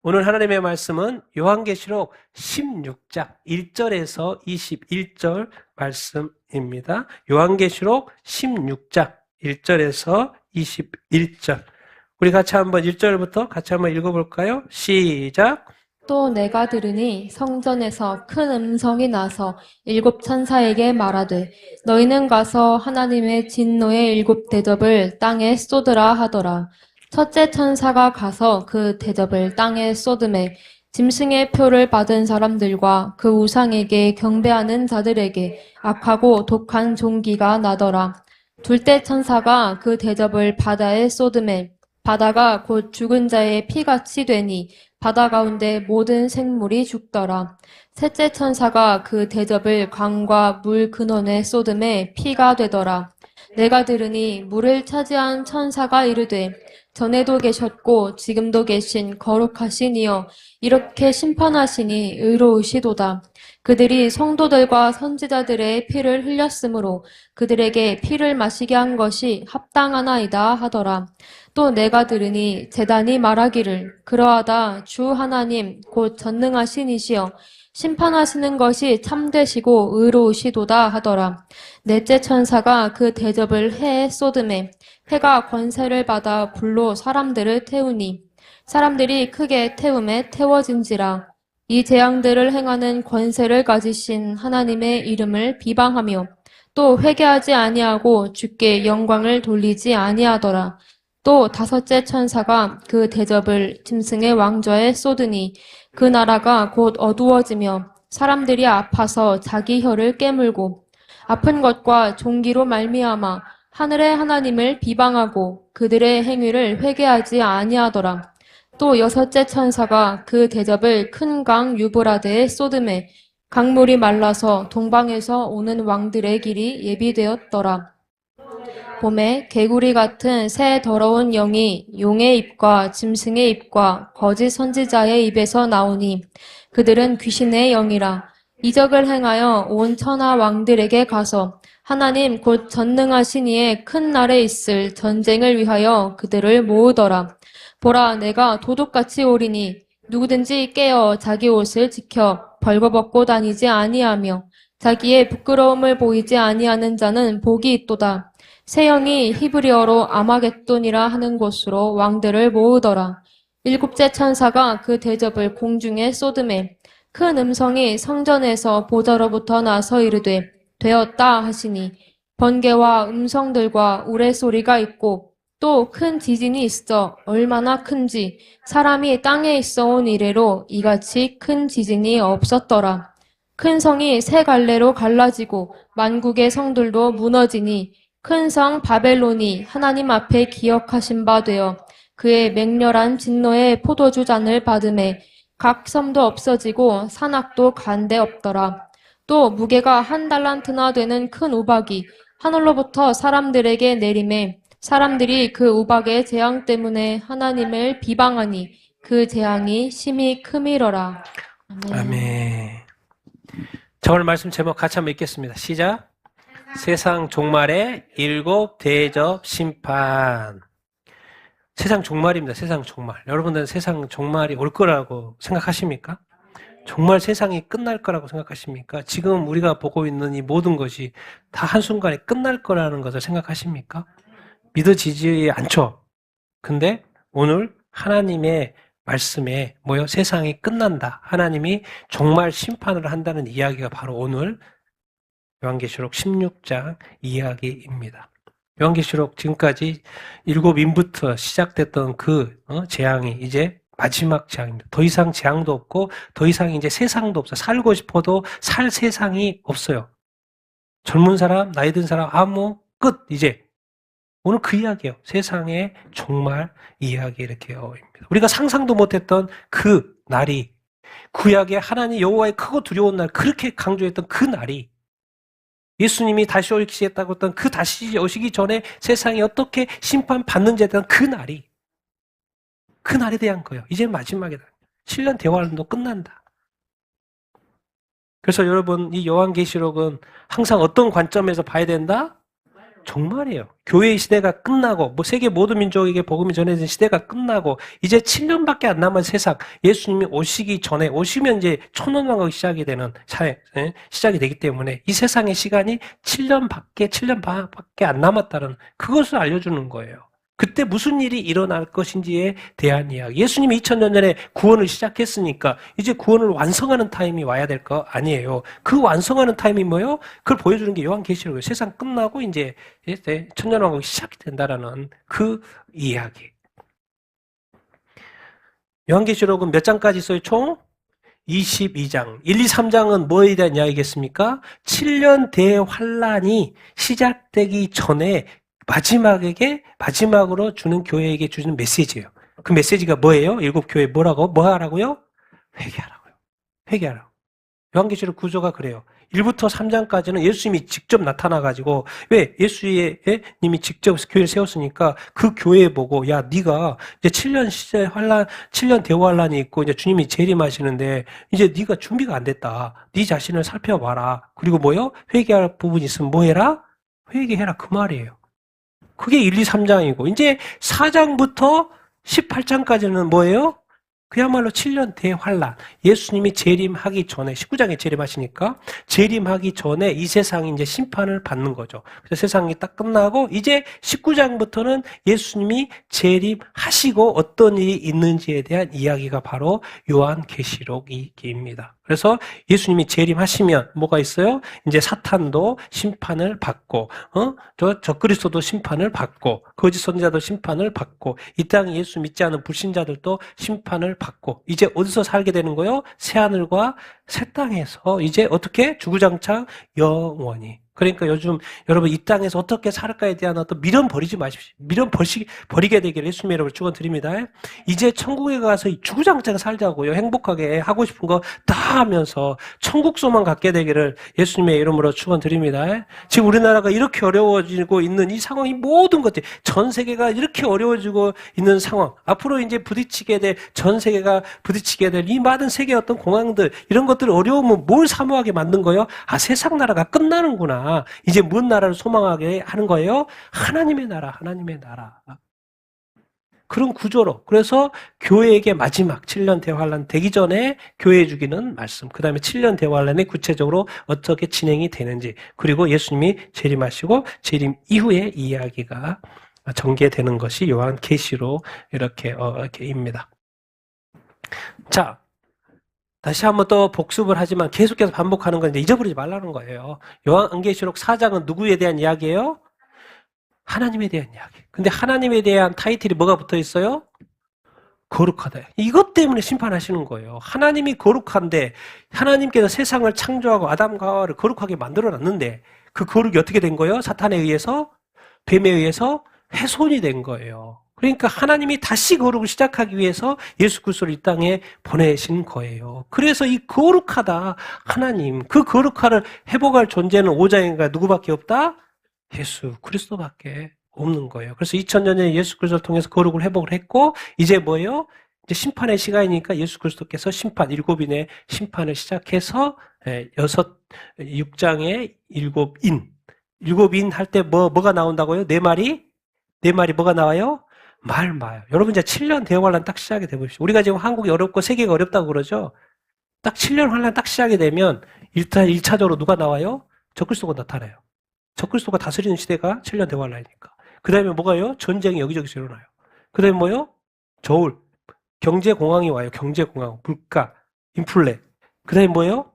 오늘 하나님의 말씀은 요한계시록 16장 1절에서 21절 말씀입니다. 요한계시록 16장 1절에서 21절. 우리 같이 한번 1절부터 같이 한번 읽어볼까요? 시작. 또 내가 들으니 성전에서 큰 음성이 나서 일곱 천사에게 말하되 너희는 가서 하나님의 진노의 일곱 대접을 땅에 쏟으라 하더라. 첫째 천사가 가서 그 대접을 땅에 쏟음에 짐승의 표를 받은 사람들과 그 우상에게 경배하는 자들에게 악하고 독한 종기가 나더라. 둘째 천사가 그 대접을 바다에 쏟음에 바다가 곧 죽은 자의 피같이 되니 바다 가운데 모든 생물이 죽더라. 셋째 천사가 그 대접을 강과 물 근원에 쏟음에 피가 되더라. 내가 들으니 물을 차지한 천사가 이르되 전에도 계셨고 지금도 계신 거룩하신 이여 이렇게 심판하시니 의로우시도다. 그들이 성도들과 선지자들의 피를 흘렸으므로 그들에게 피를 마시게 한 것이 합당하나이다 하더라. 또 내가 들으니 제단이 말하기를 그러하다 주 하나님 곧 전능하신 이시여 심판하시는 것이 참되시고 의로우시도다 하더라. 넷째 천사가 그 대접을 해에 쏟음에 해가 권세를 받아 불로 사람들을 태우니 사람들이 크게 태움에 태워진지라. 이 재앙들을 행하는 권세를 가지신 하나님의 이름을 비방하며 또 회개하지 아니하고 주께 영광을 돌리지 아니하더라. 또 다섯째 천사가 그 대접을 짐승의 왕좌에 쏟으니 그 나라가 곧 어두워지며 사람들이 아파서 자기 혀를 깨물고 아픈 것과 종기로 말미암아 하늘의 하나님을 비방하고 그들의 행위를 회개하지 아니하더라. 또 여섯째 천사가 그 대접을 큰 강 유브라데에 쏟음에 강물이 말라서 동방에서 오는 왕들의 길이 예비되었더라. 봄에 개구리 같은 새 더러운 영이 용의 입과 짐승의 입과 거짓 선지자의 입에서 나오니 그들은 귀신의 영이라. 이적을 행하여 온 천하 왕들에게 가서 하나님 곧 전능하신 이의 큰 날에 있을 전쟁을 위하여 그들을 모으더라. 보라 내가 도둑같이 오리니 누구든지 깨어 자기 옷을 지켜 벌거벗고 다니지 아니하며 자기의 부끄러움을 보이지 아니하는 자는 복이 있도다. 새 영이 히브리어로 아마겟돈이라 하는 곳으로 왕들을 모으더라. 일곱째 천사가 그 대접을 공중에 쏟음에 큰 음성이 성전에서 보좌로부터 나서 이르되 되었다 하시니 번개와 음성들과 우레소리가 있고 또 큰 지진이 있어 얼마나 큰지 사람이 땅에 있어 온 이래로 이같이 큰 지진이 없었더라. 큰 성이 세 갈래로 갈라지고 만국의 성들도 무너지니 큰 성 바벨론이 하나님 앞에 기억하신 바 되어 그의 맹렬한 진노의 포도주 잔을 받음에 각 섬도 없어지고 산악도 간데 없더라. 또 무게가 한 달란트나 되는 큰 우박이 하늘로부터 사람들에게 내림에 사람들이 그 우박의 재앙 때문에 하나님을 비방하니 그 재앙이 심히 크미러라. 아멘. 자, 오늘 말씀 제목 같이 한번 읽겠습니다. 시작. 세상 종말의 일곱 대접 심판. 세상 종말입니다. 세상 종말. 여러분들은 세상 종말이 올 거라고 생각하십니까? 정말 세상이 끝날 거라고 생각하십니까? 지금 우리가 보고 있는 이 모든 것이 다 한순간에 끝날 거라는 것을 생각하십니까? 믿어지지 않죠? 근데 오늘 하나님의 말씀에 뭐요? 세상이 끝난다. 하나님이 종말 심판을 한다는 이야기가 바로 오늘 요한계시록 16장 이야기입니다. 요한계시록 지금까지 7인부터 시작됐던 그 재앙이 이제 마지막 재앙입니다. 더 이상 재앙도 없고 더 이상 이제 세상도 없어. 살고 싶어도 살 세상이 없어요. 젊은 사람, 나이 든 사람 아무 끝 이제. 오늘 그 이야기예요. 세상의 종말 이야기 이렇게입니다. 우리가 상상도 못했던 그 날이 구약의 하나님 여호와의 크고 두려운 날 그렇게 강조했던 그 날이 예수님이 다시 오시겠다고 했던 그 다시 오시기 전에 세상이 어떻게 심판받는지에 대한 그 날이 그 날에 대한 거예요. 이제 마지막이다. 7년 대환란도 끝난다. 그래서 여러분 이 요한계시록은 항상 어떤 관점에서 봐야 된다? 종말이에요. 교회의 시대가 끝나고 세계 모든 민족에게 복음이 전해진 시대가 끝나고 이제 7년밖에 안 남은 세상, 예수님이 오시기 전에 오시면 이제 천년왕국이 시작이 되는 시작이 되기 때문에 이 세상의 시간이 7년 반밖에 안 남았다는 그것을 알려주는 거예요. 그때 무슨 일이 일어날 것인지에 대한 이야기. 예수님이 2000년 전에 구원을 시작했으니까 이제 구원을 완성하는 타임이 와야 될 거 아니에요. 그 완성하는 타임이 뭐예요? 그걸 보여주는 게 요한계시록이에요. 세상 끝나고 이제 천년왕국이 시작이 된다라는 그 이야기. 요한계시록은 몇 장까지 있어요? 총 22장. 1, 2, 3장은 뭐에 대한 이야기겠습니까? 7년 대환란이 시작되기 전에 마지막으로 주는 교회에게 주는 메시지예요. 그 메시지가 뭐예요? 일곱 교회 뭐 하라고요? 회개하라고요. 회개하라고. 요한계시록 구조가 그래요. 1부터 3장까지는 예수님이 직접 나타나가지고, 왜? 예수님이 직접 교회를 세웠으니까 그 교회 보고, 야, 네가 이제 7년 대환란이 있고, 이제 주님이 재림하시는데, 이제 네가 준비가 안 됐다. 네 자신을 살펴봐라. 그리고 뭐요? 회개할 부분이 있으면 뭐 해라? 회개해라. 그 말이에요. 그게 1, 2, 3장이고 이제 4장부터 18장까지는 뭐예요? 그야말로 7년 대환란. 예수님이 재림하기 전에 19장에 재림하시니까 재림하기 전에 이 세상이 이제 심판을 받는 거죠. 그래서 세상이 딱 끝나고 이제 19장부터는 예수님이 재림하시고 어떤 일이 있는지에 대한 이야기가 바로 요한계시록입니다. 그래서 예수님이 재림하시면 뭐가 있어요? 이제 사탄도 심판을 받고, 적그리스도도 심판을 받고, 거짓 선지자도 심판을 받고, 이 땅에 예수 믿지 않은 불신자들도 심판을 받고, 이제 어디서 살게 되는 거예요? 새하늘과 새 땅에서 이제 어떻게? 주구장창 영원히. 그러니까 요즘 여러분 이 땅에서 어떻게 살까에 대한 어떤 미련 버리지 마십시오. 미련 버리게 되기를 예수님의 이름으로 축원드립니다. 이제 천국에 가서 주구장창 살자고요. 행복하게 하고 싶은 거 다 하면서 천국소만 갖게 되기를 예수님의 이름으로 축원드립니다. 지금 우리나라가 이렇게 어려워지고 있는 이 상황이 모든 것들, 전 세계가 이렇게 어려워지고 있는 상황, 앞으로 이제 전 세계가 부딪히게 될 이 많은 세계의 어떤 공항들, 이런 것들 어려우면 뭘 사모하게 만든 거예요? 아, 세상 나라가 끝나는구나. 이제 뭔 나라를 소망하게 하는 거예요? 하나님의 나라, 하나님의 나라. 그런 구조로. 그래서 교회에게 마지막 7년 대환란 되기 전에 교회에 주기는 말씀. 그 다음에 7년 대환란이 구체적으로 어떻게 진행이 되는지. 그리고 예수님이 재림하시고 재림 이후의 이야기가 전개되는 것이 요한계시록 이렇게입니다. 자, 다시 한번 또 복습을 하지만 계속해서 반복하는 건 이제 잊어버리지 말라는 거예요. 요한계시록 4장은 누구에 대한 이야기예요? 하나님에 대한 이야기. 근데 하나님에 대한 타이틀이 뭐가 붙어 있어요? 거룩하다. 이것 때문에 심판하시는 거예요. 하나님이 거룩한데 하나님께서 세상을 창조하고 아담과 하와를 거룩하게 만들어놨는데 그 거룩이 어떻게 된 거예요? 사탄에 의해서, 뱀에 의해서 훼손이 된 거예요. 그러니까 하나님이 다시 거룩을 시작하기 위해서 예수 그리스도를 이 땅에 보내신 거예요. 그래서 이 거룩하다 하나님, 그 거룩함을 회복할 존재는 오장인가 누구밖에 없다? 예수 그리스도밖에 없는 거예요. 그래서 2000년 전에 예수 그리스도를 통해서 거룩을 회복을 했고 이제 뭐예요? 이제 심판의 시간이니까 예수 그리스도께서 일곱인의 심판을 시작해서 6장의 일곱인 할 때 뭐가 나온다고요? 네 마리 뭐가 나와요? 말마요. 여러분 이제 7년 대환란 딱 시작이 되보십시오. 우리가 지금 한국이 어렵고 세계가 어렵다고 그러죠. 딱 7년 환란 딱 시작이 되면 1차적으로 누가 나와요? 적그리스도가 나타나요. 적그리스도가 다스리는 시대가 7년 대환란이니까. 그 다음에 뭐가요? 전쟁이 여기저기서 일어나요. 그 다음에 뭐요? 저울, 경제공황이 와요. 경제공황, 물가, 인플레. 그 다음에 뭐예요?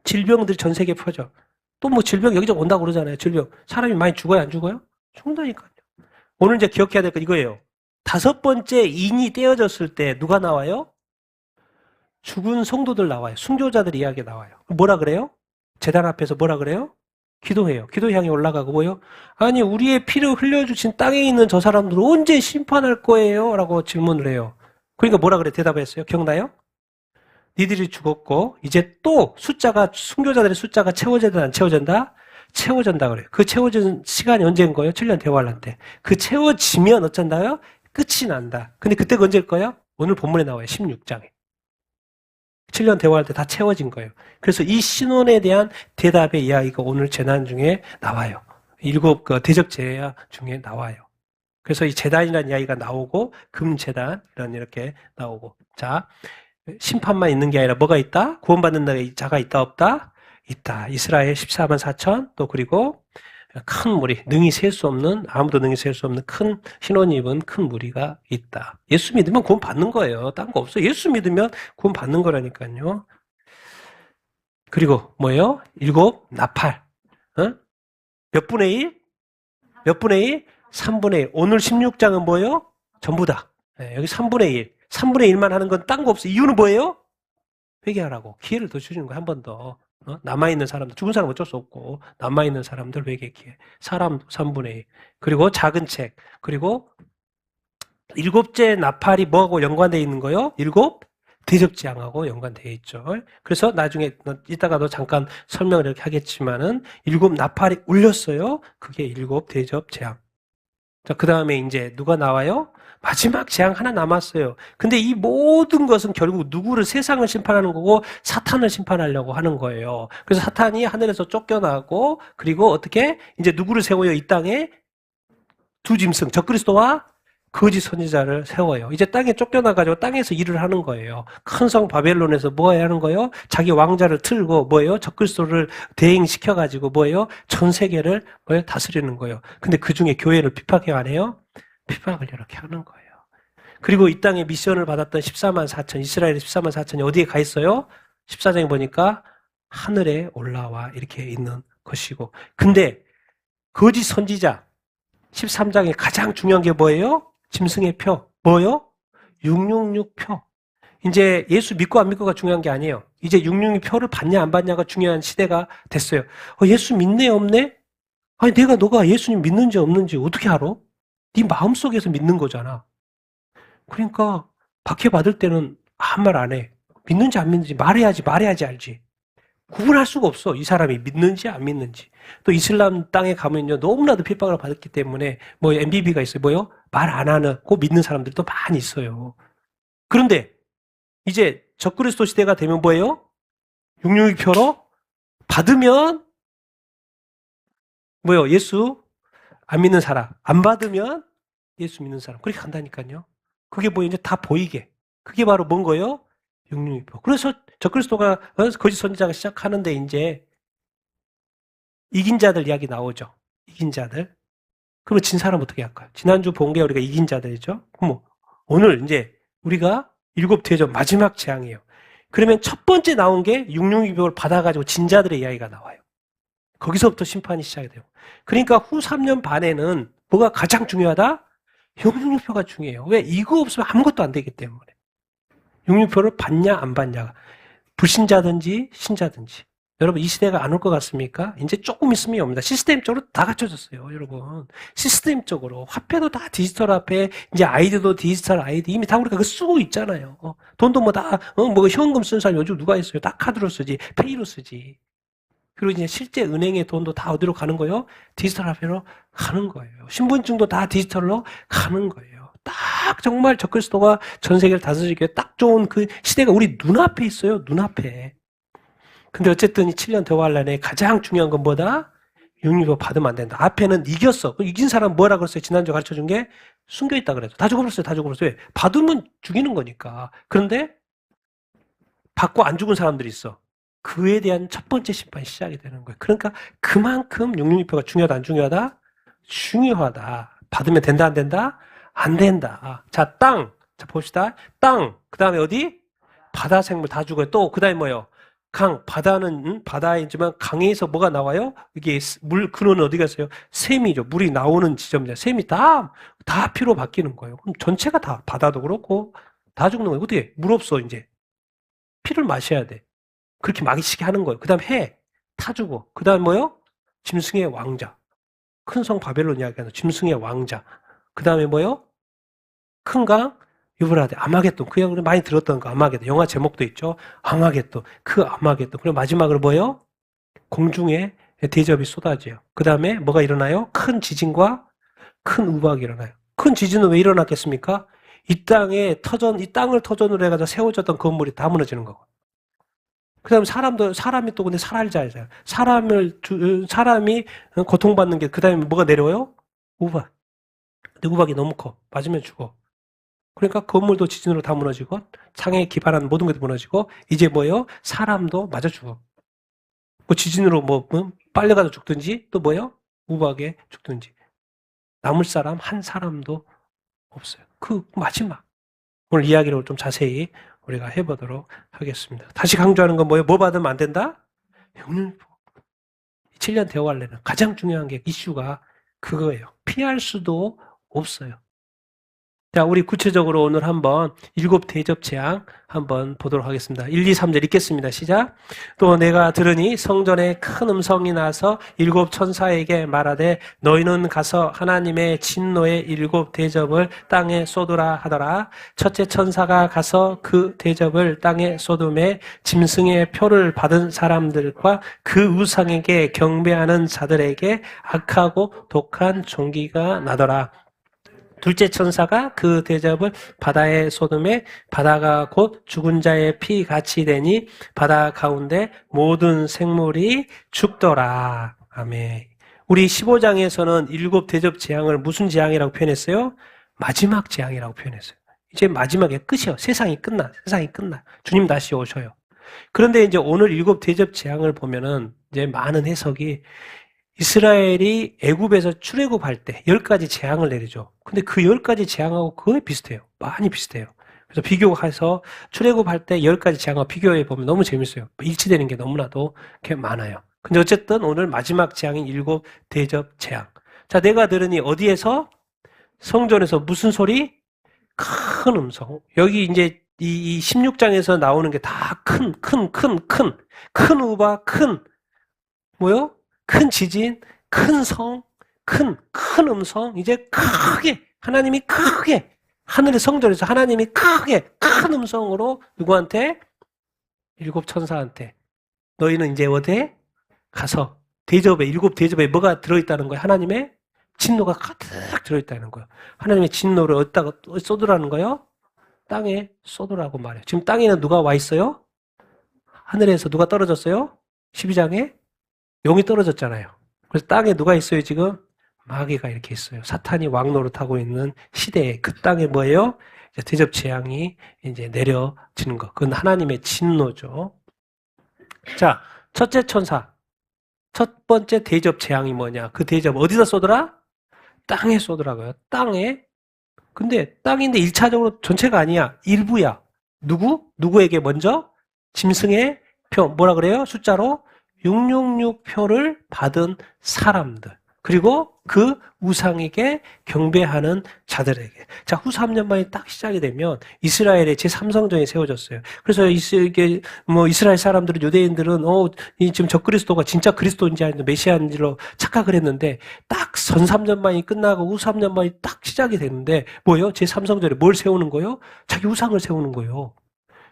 질병들이 전 세계에 퍼져. 또 뭐 질병 여기저기 온다고 그러잖아요. 질병. 사람이 많이 죽어요? 안 죽어요? 죽는다니까요. 오늘 이제 기억해야 될 거 이거예요. 5번째 인이 떼어졌을 때 누가 나와요? 죽은 성도들 나와요. 순교자들 이야기 나와요. 뭐라 그래요? 제단 앞에서 뭐라 그래요? 기도해요. 기도 향해 올라가고 뭐요? 아니 우리의 피를 흘려주신 땅에 있는 저 사람들 언제 심판할 거예요? 라고 질문을 해요. 그러니까 뭐라 그래? 대답했어요. 기억나요? 니들이 죽었고 이제 또 순교자들의 숫자가 채워진다 안 채워진다? 채워진다 그래요. 그 채워진 시간이 언제인 거예요? 7년 대환란 때. 그 채워지면 어쩐다요? 끝이 난다. 근데 그때가 언제일 거예요? 오늘 본문에 나와요. 16장에. 7년 대화할 때 다 채워진 거예요. 그래서 이 신혼에 대한 대답의 이야기가 오늘 재난 중에 나와요. 일곱 그 대접제 중에 나와요. 그래서 이 제단이라는 이야기가 나오고 금제단 이렇게 나오고 자 심판만 있는 게 아니라 뭐가 있다? 구원받는 날에 자가 있다 없다? 있다. 이스라엘 14만 4천 또 그리고 큰 무리 능히 셀 수 없는 아무도 능히 셀 수 없는 큰 흰옷 입은 큰 무리가 있다. 예수 믿으면 구원 받는 거예요. 딴 거 없어. 예수 믿으면 구원 받는 거라니까요. 그리고 뭐예요? 일곱 나팔. 어? 몇 분의 1? 몇 분의 1? 3분의 1. 오늘 16장은 뭐예요? 전부 다. 네, 여기 3분의 1. 3분의 1만 하는 건 딴 거 없어. 이유는 뭐예요? 회개하라고. 기회를 더 주시는 거야, 한 번 더. 남아있는 사람들, 죽은 사람 어쩔 수 없고, 남아있는 사람들 회개 기회. 사람 3분의 1. 그리고 작은 책. 그리고 일곱째 나팔이 뭐하고 연관되어 있는 거요? 일곱 대접재앙하고 연관되어 있죠. 그래서 나중에 이따가도 잠깐 설명을 이렇게 하겠지만은 일곱 나팔이 울렸어요. 그게 일곱 대접재앙. 자, 그 다음에 이제 누가 나와요? 마지막 재앙 하나 남았어요. 근데 이 모든 것은 결국 누구를 세상을 심판하는 거고 사탄을 심판하려고 하는 거예요. 그래서 사탄이 하늘에서 쫓겨나고 그리고 어떻게 이제 누구를 세워요? 이 땅에 두 짐승, 적그리스도와 거짓 선지자를 세워요. 이제 땅에 쫓겨나가지고 땅에서 일을 하는 거예요. 큰 성 바벨론에서 뭐 해야 하는 거예요? 자기 왕자를 틀고 뭐예요? 적그리스도를 대행시켜가지고 뭐예요? 전 세계를 뭐예요? 다스리는 거예요. 근데 그 중에 교회를 비판해요, 안 해요? 비판을 이렇게 하는 거예요. 그리고 이 땅에 미션을 받았던 14만 4천, 이스라엘의 14만 4천이 어디에 가 있어요? 14장에 보니까 하늘에 올라와 이렇게 있는 것이고. 근데 거짓 선지자 13장에 가장 중요한 게 뭐예요? 짐승의 표. 뭐요? 666표. 이제 예수 믿고 안 믿고가 중요한 게 아니에요. 이제 666 표를 받냐 안 받냐가 중요한 시대가 됐어요. 예수 믿네 없네? 아니 내가 너가 예수님 믿는지 없는지 어떻게 알아? 네 마음속에서 믿는 거잖아. 그러니까 박해받을 때는 아무 말 안 해. 믿는지 안 믿는지 말해야지 알지. 구분할 수가 없어. 이 사람이 믿는지 안 믿는지. 또 이슬람 땅에 가면요. 너무나도 핍박을 받았기 때문에 뭐 MBB가 있어요. 뭐요? 말 안 하는 고 믿는 사람들도 많이 있어요. 그런데 이제 적그리스도 시대가 되면 뭐예요? 662표로 받으면 뭐요? 예수 안 믿는 사람. 안 받으면 예수 믿는 사람. 그렇게 간다니까요. 그게 뭐 이제 다 보이게. 그게 바로 뭔 거예요? 662표. 그래서 적그리스도가 거짓 선지자가 시작하는데 이제 이긴 자들 이야기 나오죠. 이긴 자들. 그러면 진 사람 어떻게 할까요? 지난주 본 게 우리가 이긴 자들이죠. 그럼 오늘 이제 우리가 일곱 대접 마지막 재앙이에요. 그러면 첫 번째 나온 게 662표를 받아가지고 진 자들의 이야기가 나와요. 거기서부터 심판이 시작이 돼요. 그러니까 후 3년 반에는 뭐가 가장 중요하다? 666표가 중요해요. 왜? 이거 없으면 아무것도 안 되기 때문에. 666표를 받냐 안 받냐가. 불신자든지 신자든지. 여러분 이 시대가 안 올 것 같습니까? 이제 조금 있으면 옵니다. 시스템적으로 다 갖춰졌어요. 여러분. 시스템적으로. 화폐도 다 디지털 화폐, 이제 아이디도 디지털 아이디. 이미 다 우리가 그거 쓰고 있잖아요. 돈도 뭐 다, 뭐 현금 쓰는 사람 요즘 누가 있어요? 다 카드로 쓰지. 페이로 쓰지. 그리고 이제 실제 은행의 돈도 다 어디로 가는 거예요? 디지털 화폐로 가는 거예요. 신분증도 다 디지털로 가는 거예요. 딱 정말 적그리스도가 전 세계를 다스리기에 딱 좋은 그 시대가 우리 눈앞에 있어요. 눈앞에. 근데 어쨌든 이 7년 대환란에 가장 중요한 건 뭐다? 666표 받으면 안 된다. 앞에는 이겼어. 이긴 사람 뭐라 그랬어요? 지난주에 가르쳐준 게 숨겨있다 그랬죠. 다 죽어버렸어요. 다 죽어버렸어요. 왜? 받으면 죽이는 거니까. 그런데 받고 안 죽은 사람들이 있어. 그에 대한 첫 번째 심판이 시작이 되는 거예요. 그러니까 그만큼 666표가 중요하다 안 중요하다? 중요하다. 받으면 된다 안 된다? 안 된다. 자, 땅. 자, 봅시다. 땅. 그 다음에 어디? 바다 생물 다 죽어요. 또 그 다음에 뭐예요? 강. 바다는 바다이지만 강에서 뭐가 나와요? 이게 물 근원은 어디 갔어요? 샘이죠. 물이 나오는 지점이죠. 샘이 다 피로 바뀌는 거예요. 그럼 전체가 다 바다도 그렇고 다 죽는 거예요. 어떻게? 물 없어 이제. 피를 마셔야 돼. 그렇게 막이치게 하는 거예요. 그 다음 해. 타주고. 그 다음 뭐요? 짐승의 왕자. 큰 성 바벨론 이야기하는 짐승의 왕자. 그 다음에 뭐요? 큰 강, 유브라데, 아마겟돈. 그 이야기 많이 들었던 거, 아마겟돈. 영화 제목도 있죠. 아마겟돈. 그 아마겟돈. 그리고 마지막으로 뭐요? 공중에 대접이 쏟아져요. 그 다음에 뭐가 일어나요? 큰 지진과 큰 우박이 일어나요. 큰 지진은 왜 일어났겠습니까? 이 땅을 터전으로 해가지고 세워졌던 건물이 다 무너지는 거고. 그 다음에 사람이 또 근데 살알자잖아요. 사람이 고통받는 게, 그 다음에 뭐가 내려와요? 우박. 근데 우박이 너무 커. 맞으면 죽어. 그러니까 건물도 지진으로 다 무너지고, 상해 기반한 모든 것도 무너지고, 이제 뭐예요? 사람도 맞아 죽어. 뭐 지진으로 빨려가서 죽든지, 또 뭐예요? 우박에 죽든지. 남을 사람, 한 사람도 없어요. 그 마지막. 오늘 이야기를 좀 자세히 우리가 해보도록 하겠습니다. 다시 강조하는 건 뭐예요? 뭐 받으면 안 된다? 영육포. 7년 대화할래는 가장 중요한 게 이슈가 그거예요. 피할 수도 없어요. 자, 우리 구체적으로 오늘 한번 7 대접 재앙 한번 보도록 하겠습니다. 1, 2, 3절 읽겠습니다. 시작. 또 내가 들으니 성전에 큰 음성이 나서 7 천사에게 말하되 너희는 가서 하나님의 진노의 7 대접을 땅에 쏟으라 하더라. 첫째 천사가 가서 그 대접을 땅에 쏟음에 짐승의 표를 받은 사람들과 그 우상에게 경배하는 자들에게 악하고 독한 종기가 나더라. 둘째 천사가 그 대접을 바다에 쏟음에 바다가 곧 죽은 자의 피 같이 되니 바다 가운데 모든 생물이 죽더라. 아멘. 우리 15장에서는 7 대접 재앙을 무슨 재앙이라고 표현했어요? 마지막 재앙이라고 표현했어요. 이제 마지막에 끝이요. 세상이 끝나. 주님 다시 오셔요. 그런데 이제 오늘 7 대접 재앙을 보면은 이제 많은 해석이 이스라엘이 애굽에서 출애굽할 때 10가지 재앙을 내리죠. 근데 그 10가지 재앙하고 거의 비슷해요. 많이 비슷해요. 그래서 비교해서 출애굽할 때 10가지 재앙하고 비교해 보면 너무 재밌어요. 일치되는 게 너무나도 많아요. 근데 어쨌든 오늘 마지막 재앙인 7 대접 재앙. 자, 내가 들으니 어디에서? 성전에서 무슨 소리? 큰 음성. 여기 이제 이 16장에서 나오는 게 다 큰 우박, 뭐요? 큰 지진, 큰 성, 큰 음성, 이제 크게, 하나님이 크게, 하늘의 성전에서 하나님이 크게, 큰 음성으로 누구한테? 7 천사한테. 너희는 이제 어디에? 가서, 대접에, 7 대접에 뭐가 들어있다는 거예요? 하나님의 진노가 가득 들어있다는 거예요. 하나님의 진노를 어디다가 쏟으라는 거예요? 땅에 쏟으라고 말해요. 지금 땅에는 누가 와 있어요? 하늘에서 누가 떨어졌어요? 12장에? 용이 떨어졌잖아요. 그래서 땅에 누가 있어요, 지금? 마귀가 이렇게 있어요. 사탄이 왕노릇하고 있는 시대에 그 땅에 뭐예요? 대접 재앙이 이제 내려지는 것. 그건 하나님의 진노죠. 자, 첫째 천사. 첫 번째 대접 재앙이 뭐냐? 그 대접 어디다 쏟으라? 땅에 쏟으라고요. 땅에. 근데 땅인데 1차적으로 전체가 아니야. 일부야. 누구에게 먼저? 짐승의 표. 뭐라 그래요? 숫자로? 666표를 받은 사람들. 그리고 그 우상에게 경배하는 자들에게. 자, 후 3년 만에 딱 시작이 되면 이스라엘의 제3성전이 세워졌어요. 그래서 이스라엘 사람들은, 유대인들은, 지금 저 그리스도가 진짜 그리스도인지 아니면 메시아인지로 착각을 했는데, 딱 전 3년 만이 끝나고 후 3년 만이 딱 시작이 되는데, 뭐예요? 제3성전에 뭘 세우는 거예요? 자기 우상을 세우는 거예요.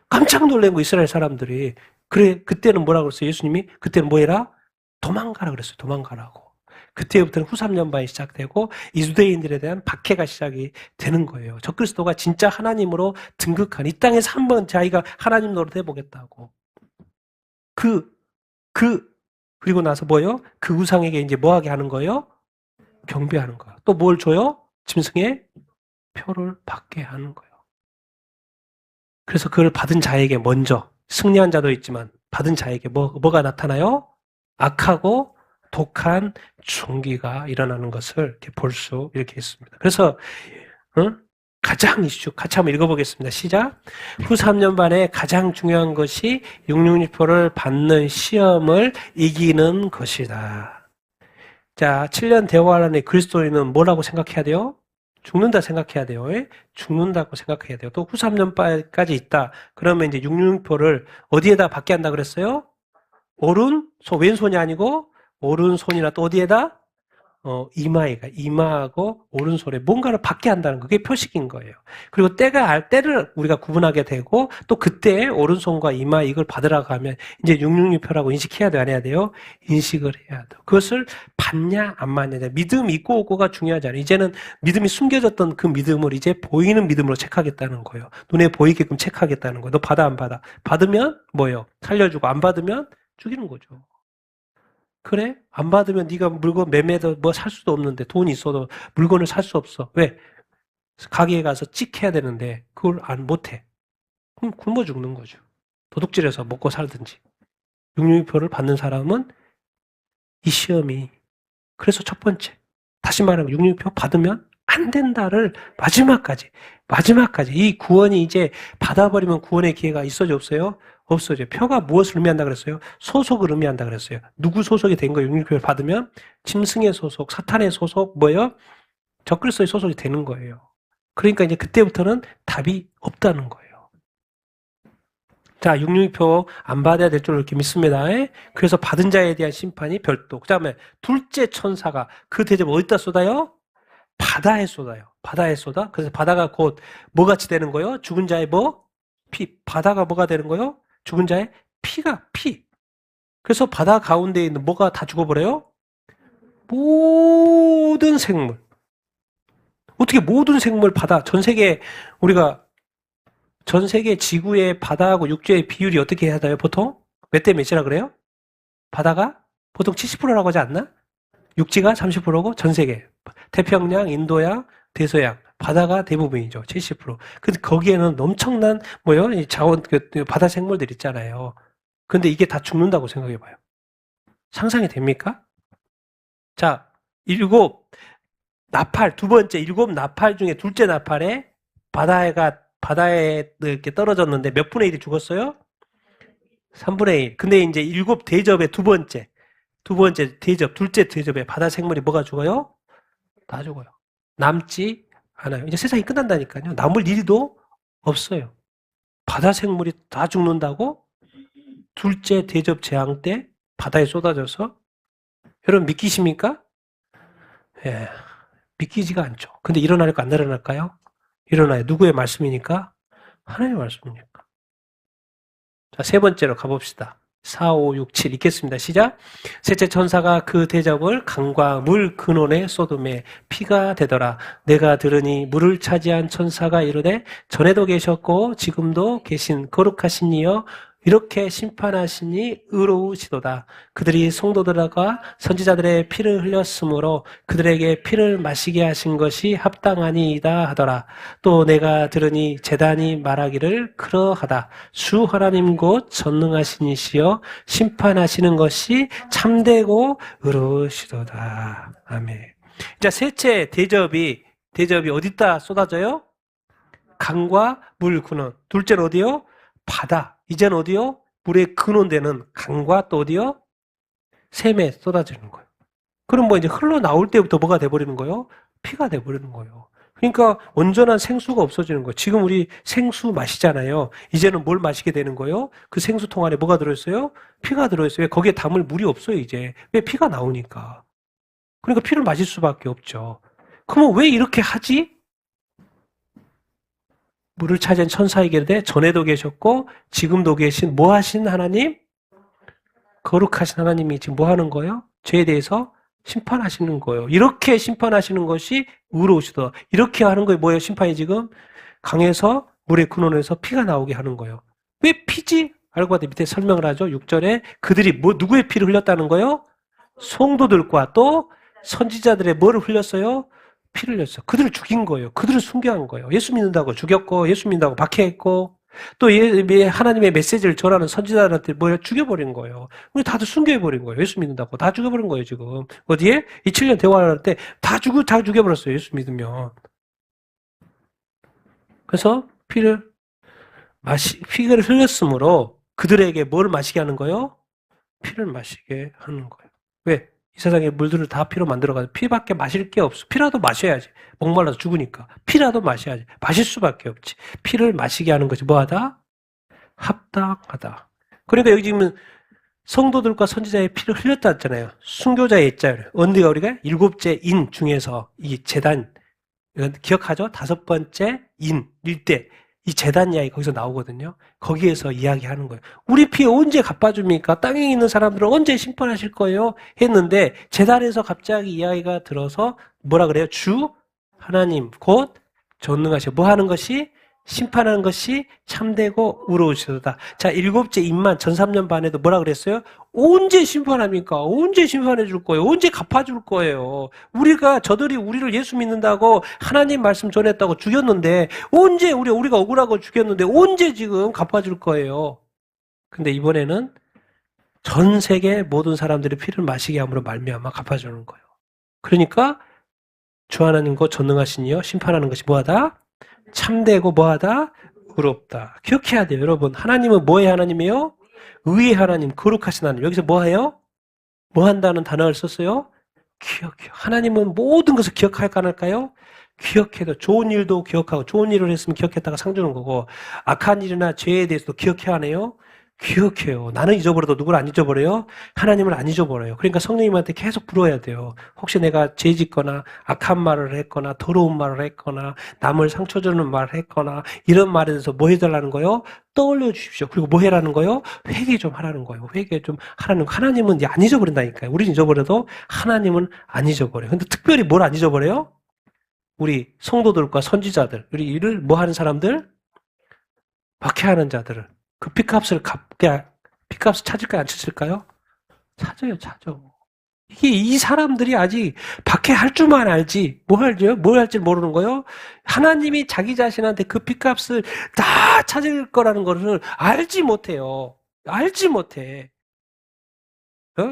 깜짝 놀란 거, 이스라엘 사람들이. 그래, 그때는 뭐라고 그랬어요? 예수님이? 그때는 뭐 해라? 도망가라 그랬어요. 도망가라고. 그때부터는 후 3년반이 시작되고 이주대인들에 대한 박해가 시작이 되는 거예요. 적그리스도가 진짜 하나님으로 등극한 이 땅에서 한번 자기가 하나님 노릇 해보겠다고. 그리고 나서 뭐예요? 그 우상에게 이제 뭐 하게 하는 거예요? 경배하는 거예요. 또 뭘 줘요? 짐승의 표를 받게 하는 거예요. 그래서 그걸 받은 자에게 먼저 승리한 자도 있지만 받은 자에게 뭐가 나타나요? 악하고 독한 종기가 일어나는 것을 이렇게 볼 수 이렇게 있습니다. 그래서 가장 이슈 같이 한번 읽어보겠습니다. 시작. 후 3년 반에 가장 중요한 것이 666표를 받는 시험을 이기는 것이다. 자, 7년 대화란의 그리스도인은 뭐라고 생각해야 돼요? 죽는다 생각해야 돼요. 죽는다고 생각해야 돼요. 또 후 3년까지 있다. 그러면 이제 666표를 어디에다 받게 한다 그랬어요? 왼손이 아니고 오른손이나 또 어디에다? 이마하고 오른손에 뭔가를 받게 한다는 그게 표식인 거예요. 그리고 때를 우리가 구분하게 되고 또 그때 오른손과 이마 이걸 받으라고 하면 이제 666표라고 인식해야 돼, 안 해야 돼요? 인식을 해야 돼. 그것을 받냐 안 받냐. 믿음 있고 없고가 중요하잖아요. 이제는 믿음이 숨겨졌던 그 믿음을 이제 보이는 믿음으로 체크하겠다는 거예요. 눈에 보이게끔 체크하겠다는 거예요. 너 받아 안 받아? 받으면 뭐예요? 살려주고 안 받으면 죽이는 거죠. 그래? 안 받으면 네가 물건 매매도 뭐 살 수도 없는데 돈이 있어도 물건을 살 수 없어. 왜? 가게에 가서 찍해야 되는데 그걸 안 못해. 그럼 굶어 죽는 거죠. 도둑질해서 먹고 살든지. 662표를 받는 사람은 이 시험이 그래서 첫 번째 다시 말하면 662표 받으면 안 된다를 마지막까지 이 구원이 이제 받아버리면 구원의 기회가 있어져 없어요? 없어져요. 표가 무엇을 의미한다 그랬어요? 소속을 의미한다 그랬어요. 누구 소속이 된 거예요? 666표를 받으면 짐승의 소속, 사탄의 소속, 뭐예요? 적그리스도의 소속이 되는 거예요. 그러니까 이제 그때부터는 답이 없다는 거예요. 자, 662표 안 받아야 될 줄 이렇게 믿습니다. 그래서 받은 자에 대한 심판이 별도. 그 다음에 둘째 천사가 그 대접 어디다 쏟아요? 바다에 쏟아요. 바다에 쏟아. 그래서 바다가 곧 뭐같이 되는 거예요? 죽은 자의 뭐? 피. 바다가 뭐가 되는 거예요? 죽은 자의 피가 피. 그래서 바다 가운데 있는 뭐가 다 죽어버려요? 모든 생물. 어떻게 모든 생물 바다, 전 세계 지구의 바다하고 육지의 비율이 어떻게 해야 돼요? 보통? 몇 대 몇이라 그래요? 바다가 보통 70%라고 하지 않나? 육지가 30%고 전 세계. 태평양, 인도양, 대서양. 바다가 대부분이죠. 70%. 근데 거기에는 엄청난 이 자원 바다 생물들 있잖아요. 근데 이게 다 죽는다고 생각해 봐요. 상상이 됩니까? 자, 나팔 두 번째 7 나팔 중에 둘째 나팔에 바다에 이렇게 떨어졌는데 몇 분의 1이 죽었어요? 3분의 1. 근데 이제 7 대접의 두 번째 대접, 둘째 대접에 바다 생물이 뭐가 죽어요? 다 죽어요. 남지 않아요. 이제 세상이 끝난다니까요. 남을 일도 없어요. 바다 생물이 다 죽는다고? 둘째 대접 재앙 때 바다에 쏟아져서? 여러분 믿기십니까? 예, 믿기지가 않죠. 근데 일어날까 안 일어날까요? 일어나요. 누구의 말씀이니까? 하나님의 말씀이니까. 자, 세 번째로 가봅시다. 4, 5, 6, 7 읽겠습니다. 시작. 셋째 천사가 그 대접을 강과 물 근원에 쏟음에 피가 되더라. 내가 들으니 물을 차지한 천사가 이르되 전에도 계셨고 지금도 계신 거룩하신 이여 이렇게 심판하시니 의로우시도다. 그들이 성도들과 선지자들의 피를 흘렸으므로 그들에게 피를 마시게 하신 것이 합당하니이다 하더라. 또 내가 들으니 제단이 말하기를 그러하다. 주 하나님 곧 전능하신 이시여 심판하시는 것이 참되고 의로우시도다. 아멘. 자, 셋째 대접이 어디다 쏟아져요? 강과 물 근원. 둘째는 어디요? 바다. 이제는 어디요? 물의 근원되는 강과 또 어디요? 샘에 쏟아지는 거예요. 그럼 뭐 이제 흘러나올 때부터 뭐가 돼버리는 거예요? 피가 돼버리는 거예요. 그러니까 온전한 생수가 없어지는 거예요. 지금 우리 생수 마시잖아요. 이제는 뭘 마시게 되는 거예요? 그 생수통 안에 뭐가 들어있어요? 피가 들어있어요. 왜 거기에 담을 물이 없어요, 이제. 왜 피가 나오니까. 그러니까 피를 마실 수밖에 없죠. 그러면 왜 이렇게 하지? 물을 차지한 천사에게 이르되 전에도 계셨고 지금도 계신 뭐 하신 하나님? 거룩하신 하나님이 지금 뭐 하는 거예요? 죄에 대해서 심판하시는 거예요. 이렇게 심판하시는 것이 의로우시다. 이렇게 하는 거예요. 뭐예요? 심판이 지금 강에서 물의 근원에서 피가 나오게 하는 거예요. 왜 피지? 알고 봤더니 밑에 설명을 하죠. 6절에 그들이 누구의 피를 흘렸다는 거예요? 성도들과 또 선지자들의 뭐를 흘렸어요? 피를 흘렸어. 그들을 죽인 거예요. 그들을 순교한 거예요. 예수 믿는다고 죽였고 예수 믿는다고 박해했고 또 하나님의 메시지를 전하는 선지자들한테 죽여버린 거예요. 우리 다들 순교해버린 거예요. 예수 믿는다고. 다 죽여버린 거예요, 지금. 어디에? 이 7년 대화를 할 때 다 죽여버렸어요. 예수 믿으면. 그래서 피를 흘렸으므로 그들에게 뭘 마시게 하는 거예요? 피를 마시게 하는 거예요. 왜? 이 세상의 물들을 다 피로 만들어가지고 피밖에 마실 게 없어. 피라도 마셔야지. 목말라서 죽으니까. 피라도 마셔야지. 마실 수밖에 없지. 피를 마시게 하는 것이 뭐하다? 합당하다. 그러니까 여기 지금 성도들과 선지자의 피를 흘렸다 했잖아요. 순교자의 입자예요. 언제가 우리가 일곱째 인 중에서 이 제단, 기억하죠? 다섯 번째 인, 일대. 이 제단 이야기 거기서 나오거든요. 거기에서 이야기하는 거예요. 우리 피 언제 갚아줍니까? 땅에 있는 사람들은 언제 심판하실 거예요? 했는데 제단에서 갑자기 이야기가 들어서 뭐라 그래요? 주 하나님 곧 전능하시고 뭐 하는 것이? 심판하는 것이 참되고 의로우시도다. 자, 일곱째 임만 전 3년 반에도 뭐라 그랬어요? 언제 심판합니까? 언제 심판해 줄 거예요? 언제 갚아 줄 거예요? 저들이 우리를 예수 믿는다고 하나님 말씀 전했다고 죽였는데 언제 우리가 억울하고 죽였는데 언제 지금 갚아 줄 거예요? 근데 이번에는 전 세계 모든 사람들이 피를 마시게 함으로 말미암아 갚아 주는 거예요. 그러니까 주 하나님 곧 전능하신 이여 심판하는 것이 뭐하다? 참되고 뭐하다? 의롭다. 기억해야 돼요, 여러분. 하나님은 뭐의 하나님이에요? 의의 하나님, 거룩하신 하나님. 여기서 뭐해요? 뭐 한다는 단어를 썼어요? 기억해요. 하나님은 모든 것을 기억할까 안 할까요? 기억해도 좋은 일도 기억하고 좋은 일을 했으면 기억했다가 상 주는 거고 악한 일이나 죄에 대해서도 기억해야 하네요. 기억해요. 나는 잊어버려도 누구를 안 잊어버려요? 하나님을 안 잊어버려요. 그러니까 성령님한테 계속 물어야 돼요. 혹시 내가 죄 짓거나 악한 말을 했거나 더러운 말을 했거나 남을 상처 주는 말을 했거나 이런 말에 대해서 뭐 해달라는 거요? 떠올려 주십시오. 그리고 뭐 해라는 거요? 회개 좀 하라는 거예요. 회개 좀 하라는 거. 하나님은 안 잊어버린다니까요. 우리는 잊어버려도 하나님은 안 잊어버려요. 근데 특별히 뭘 안 잊어버려요? 우리 성도들과 선지자들, 우리 일을 뭐 하는 사람들? 박해하는 자들을. 그 피값을 피값을 찾을까요? 안 찾을까요? 찾아요, 찾아. 이 사람들이 아직 박해할 줄만 알지, 뭘 할지 모르는 거요? 하나님이 자기 자신한테 그 피값을 다 찾을 거라는 것을 알지 못해요. 알지 못해.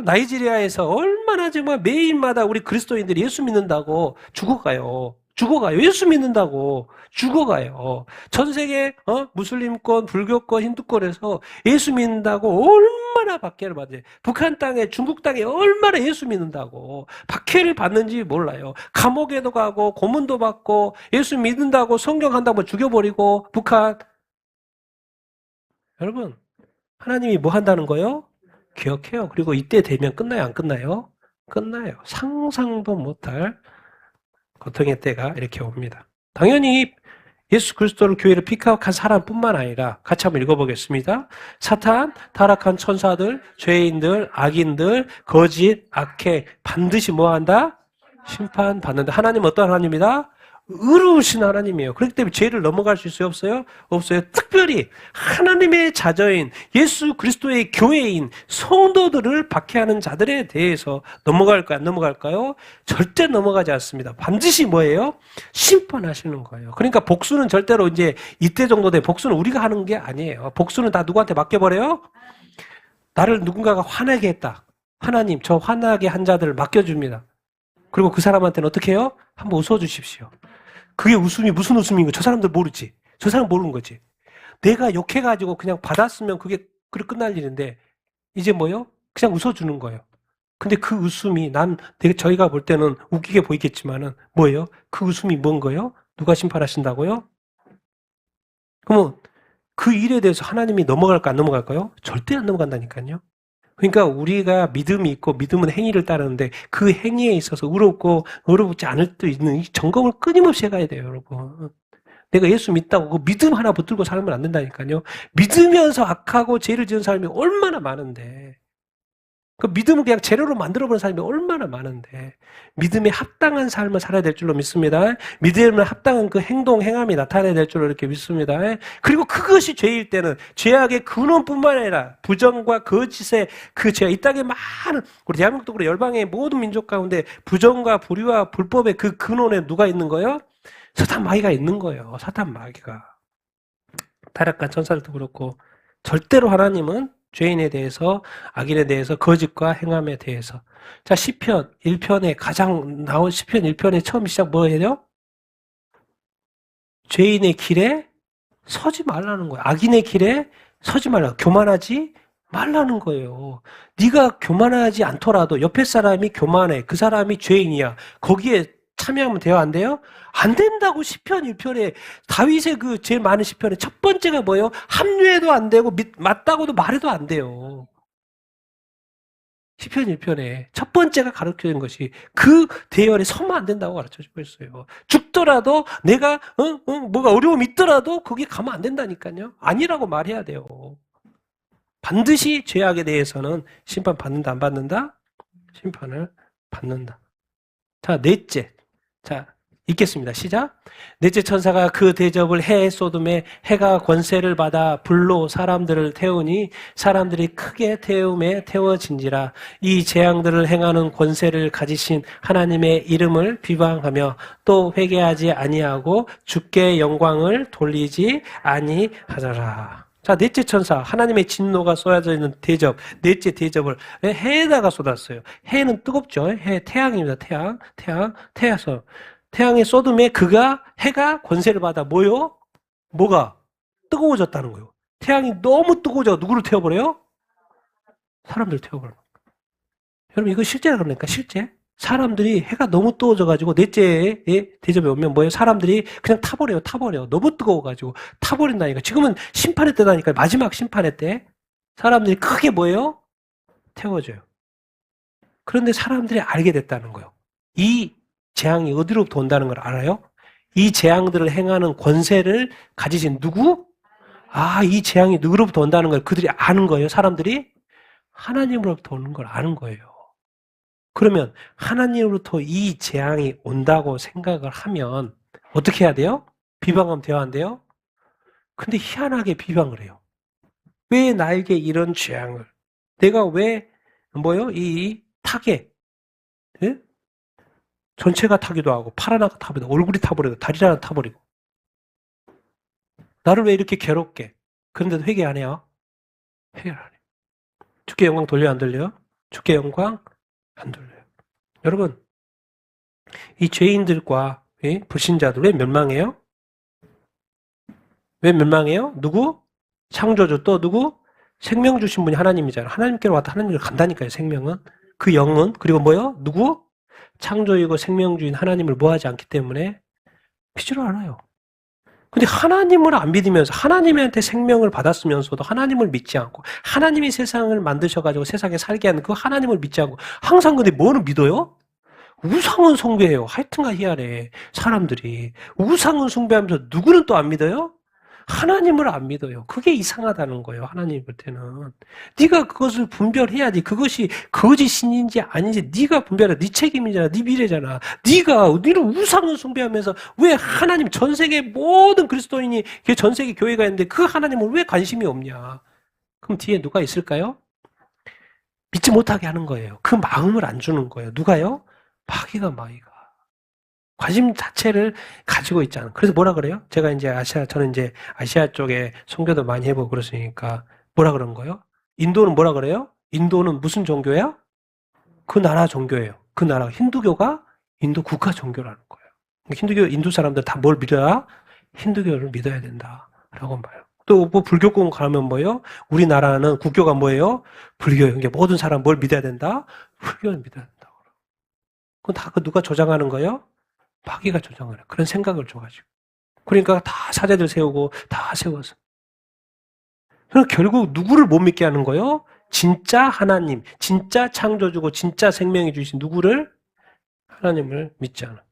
나이지리아에서 얼마나 정말 매일마다 우리 그리스도인들이 예수 믿는다고 죽어가요. 예수 믿는다고 죽어가요. 전 세계 무슬림권, 불교권, 힌두권에서 예수 믿는다고 얼마나 박해를 받아요. 북한 땅에, 중국 땅에 얼마나 예수 믿는다고 박해를 받는지 몰라요. 감옥에도 가고 고문도 받고 예수 믿는다고 성경한다고 죽여버리고 북한. 여러분, 하나님이 뭐 한다는 거예요? 기억해요. 그리고 이때 되면 끝나요, 안 끝나요? 끝나요. 상상도 못할 고통의 때가 이렇게 옵니다. 당연히 예수 그리스도를 교회를 픽업한 사람뿐만 아니라 같이 한번 읽어보겠습니다. 사탄, 타락한 천사들, 죄인들, 악인들, 거짓, 악해 반드시 뭐한다? 심판받는다. 하나님 어떤 하나님이다? 의로우신 하나님이에요. 그렇기 때문에 죄를 넘어갈 수 있어요? 없어요? 없어요. 특별히 하나님의 자녀인 예수 그리스도의 교회인 성도들을 박해하는 자들에 대해서 넘어갈까요? 안 넘어갈까요? 절대 넘어가지 않습니다. 반드시 뭐예요? 심판하시는 거예요. 그러니까 복수는 절대로 이제 이때 정도 돼. 복수는 우리가 하는 게 아니에요. 복수는 다 누구한테 맡겨버려요? 나를 누군가가 화나게 했다. 하나님, 저 화나게 한 자들을 맡겨줍니다. 그리고 그 사람한테는 어떻게 해요? 한번 웃어주십시오. 그게 웃음이 무슨 웃음인 거? 저 사람들 모르지. 저 사람 모르는 거지. 내가 욕해가지고 그냥 받았으면 그게 끝날 일인데 이제 뭐요? 그냥 웃어주는 거예요. 근데 그 웃음이 저희가 볼 때는 웃기게 보이겠지만은 뭐예요? 그 웃음이 뭔 거예요? 누가 심판하신다고요? 그러면 그 일에 대해서 하나님이 넘어갈까 안 넘어갈까요? 절대 안 넘어간다니까요. 그러니까 우리가 믿음이 있고 믿음은 행위를 따르는데 그 행위에 있어서 의롭고 의롭지 않을 수 있는 이 점검을 끊임없이 해가야 돼요, 여러분. 내가 예수 믿다고 그 믿음 하나 붙들고 살면 안 된다니까요. 믿으면서 악하고 죄를 지은 사람이 얼마나 많은데 그 믿음을 그냥 재료로 만들어버린 사람이 얼마나 많은데 믿음에 합당한 삶을 살아야 될 줄로 믿습니다. 믿음에 합당한 그 행동행함이 나타나야 될 줄로 이렇게 믿습니다. 그리고 그것이 죄일 때는 죄악의 근원뿐만 아니라 부정과 거짓의 그 죄가 이 땅에 많은 우리 대한민국도 그렇고 열방의 모든 민족 가운데 부정과 불의와 불법의 그 근원에 누가 있는 거예요? 사탄 마귀가 있는 거예요. 사탄 마귀가. 타락한 천사들도 그렇고 절대로 하나님은 죄인에 대해서 악인에 대해서 거짓과 행함에 대해서 자 시편 1편에 가장 나온 시편 1편에 처음 시작 뭐예요? 죄인의 길에 서지 말라는 거예요. 악인의 길에 서지 말라. 교만하지 말라는 거예요. 네가 교만하지 않더라도 옆에 사람이 교만해. 그 사람이 죄인이야. 거기에 참여하면 돼요? 안 돼요? 안 된다고. 시편 1편에 다윗의 그 제일 많은 시편에 첫 번째가 뭐예요? 합류해도 안 되고 맞다고도 말해도 안 돼요. 시편 1편에 첫 번째가 가르쳐준 것이 그 대열에 서면 안 된다고 가르쳐주고 있어요. 죽더라도 내가 뭐가 어려움이 있더라도 거기 가면 안 된다니까요. 아니라고 말해야 돼요. 반드시 죄악에 대해서는 심판 받는다 안 받는다? 심판을 받는다. 자, 넷째. 자, 읽겠습니다. 시작. 넷째 천사가 그 대접을 해 쏟음에 해가 권세를 받아 불로 사람들을 태우니 사람들이 크게 태움에 태워진지라. 이 재앙들을 행하는 권세를 가지신 하나님의 이름을 비방하며 또 회개하지 아니하고 주께 영광을 돌리지 아니하더라. 자, 넷째 천사, 하나님의 진노가 쏟아져 있는 대접, 넷째 대접을 해에다가 쏟았어요. 해는 뜨겁죠. 해, 태양입니다. 태양에서. 태양의 쏟음에 해가 권세를 받아 뭐요? 뭐가? 뜨거워졌다는 거예요. 태양이 너무 뜨거워져 누구를 태워버려요? 사람들을 태워버려요. 여러분 이거 실제라 그러니까 실제? 사람들이 해가 너무 뜨거워져가지고 넷째 대접에 오면 뭐예요? 사람들이 그냥 타버려요. 너무 뜨거워가지고 타버린다니까. 지금은 심판의 때다니까. 마지막 심판의 때 사람들이 크게 뭐예요? 태워져요. 그런데 사람들이 알게 됐다는 거예요. 이 재앙이 어디로부터 온다는 걸 알아요? 이 재앙들을 행하는 권세를 가지신 누구? 이 재앙이 누구로부터 온다는 걸 그들이 아는 거예요. 사람들이 하나님으로부터 오는 걸 아는 거예요. 그러면 하나님으로부터 이 재앙이 온다고 생각을 하면 어떻게 해야 돼요? 비방하면 돼야 안 돼요? 근데 희한하게 비방을 해요. 왜 나에게 이런 재앙을? 내가 왜 이 타겟? 예? 전체가 타기도 하고 팔 하나가 타버리고 얼굴이 타버리고 다리 하나 타버리고 나를 왜 이렇게 괴롭게? 그런데도 회개 안 해요? 회개 안 해요. 주께 영광 돌려 안 돌려요? 주께 영광 안 돌려요. 여러분 이 죄인들과 불신자들 왜 멸망해요? 왜 멸망해요? 누구? 창조주 또 누구? 생명 주신 분이 하나님이잖아요. 하나님께로 왔다 하나님께로 간다니까요. 생명은. 그 영은 그리고 뭐요? 누구? 창조이고 생명주인 하나님을 뭐하지 않기 때문에 믿지를 않아요. 근데 하나님을 안 믿으면서 하나님한테 생명을 받았으면서도 하나님을 믿지 않고 하나님이 세상을 만드셔가지고 세상에 살게 하는 그 하나님을 믿지 않고 항상 근데 뭐는 믿어요? 우상은 숭배해요. 하여튼가 희한해. 사람들이 우상은 숭배하면서 누구는 또 안 믿어요? 하나님을 안 믿어요. 그게 이상하다는 거예요. 하나님 볼 때는. 네가 그것을 분별해야지. 그것이 거짓 신인지 아닌지 네가 분별해. 네 책임이잖아. 네 미래잖아. 네는 우상을 숭배하면서 왜 하나님 전 세계 모든 그리스도인이 전 세계 교회가 있는데 그 하나님을 왜 관심이 없냐? 그럼 뒤에 누가 있을까요? 믿지 못하게 하는 거예요. 그 마음을 안 주는 거예요. 누가요? 마귀가. 관심 자체를 가지고 있지 않은. 그래서 뭐라 그래요? 제가 저는 이제 아시아 쪽에 선교도 많이 해보고 그랬으니까 뭐라 그런 거예요? 인도는 뭐라 그래요? 인도는 무슨 종교야? 그 나라 종교예요. 그 나라 힌두교가 인도 국가 종교라는 거예요. 인도 사람들 다 뭘 믿어야? 힌두교를 믿어야 된다라고 말해요. 또 뭐 불교권 가면 뭐예요? 우리나라는 국교가 뭐예요? 불교예요. 그러니까 모든 사람 뭘 믿어야 된다? 불교를 믿어야 된다. 그건 다 누가 조장하는 거예요? 마귀가 조장하는 그런 생각을 줘가지고. 그러니까 다 사제들 세우고 다 세워서. 그럼 결국 누구를 못 믿게 하는 거예요? 진짜 하나님, 진짜 창조주고 진짜 생명이 주신 누구를? 하나님을 믿지 않은 거예요.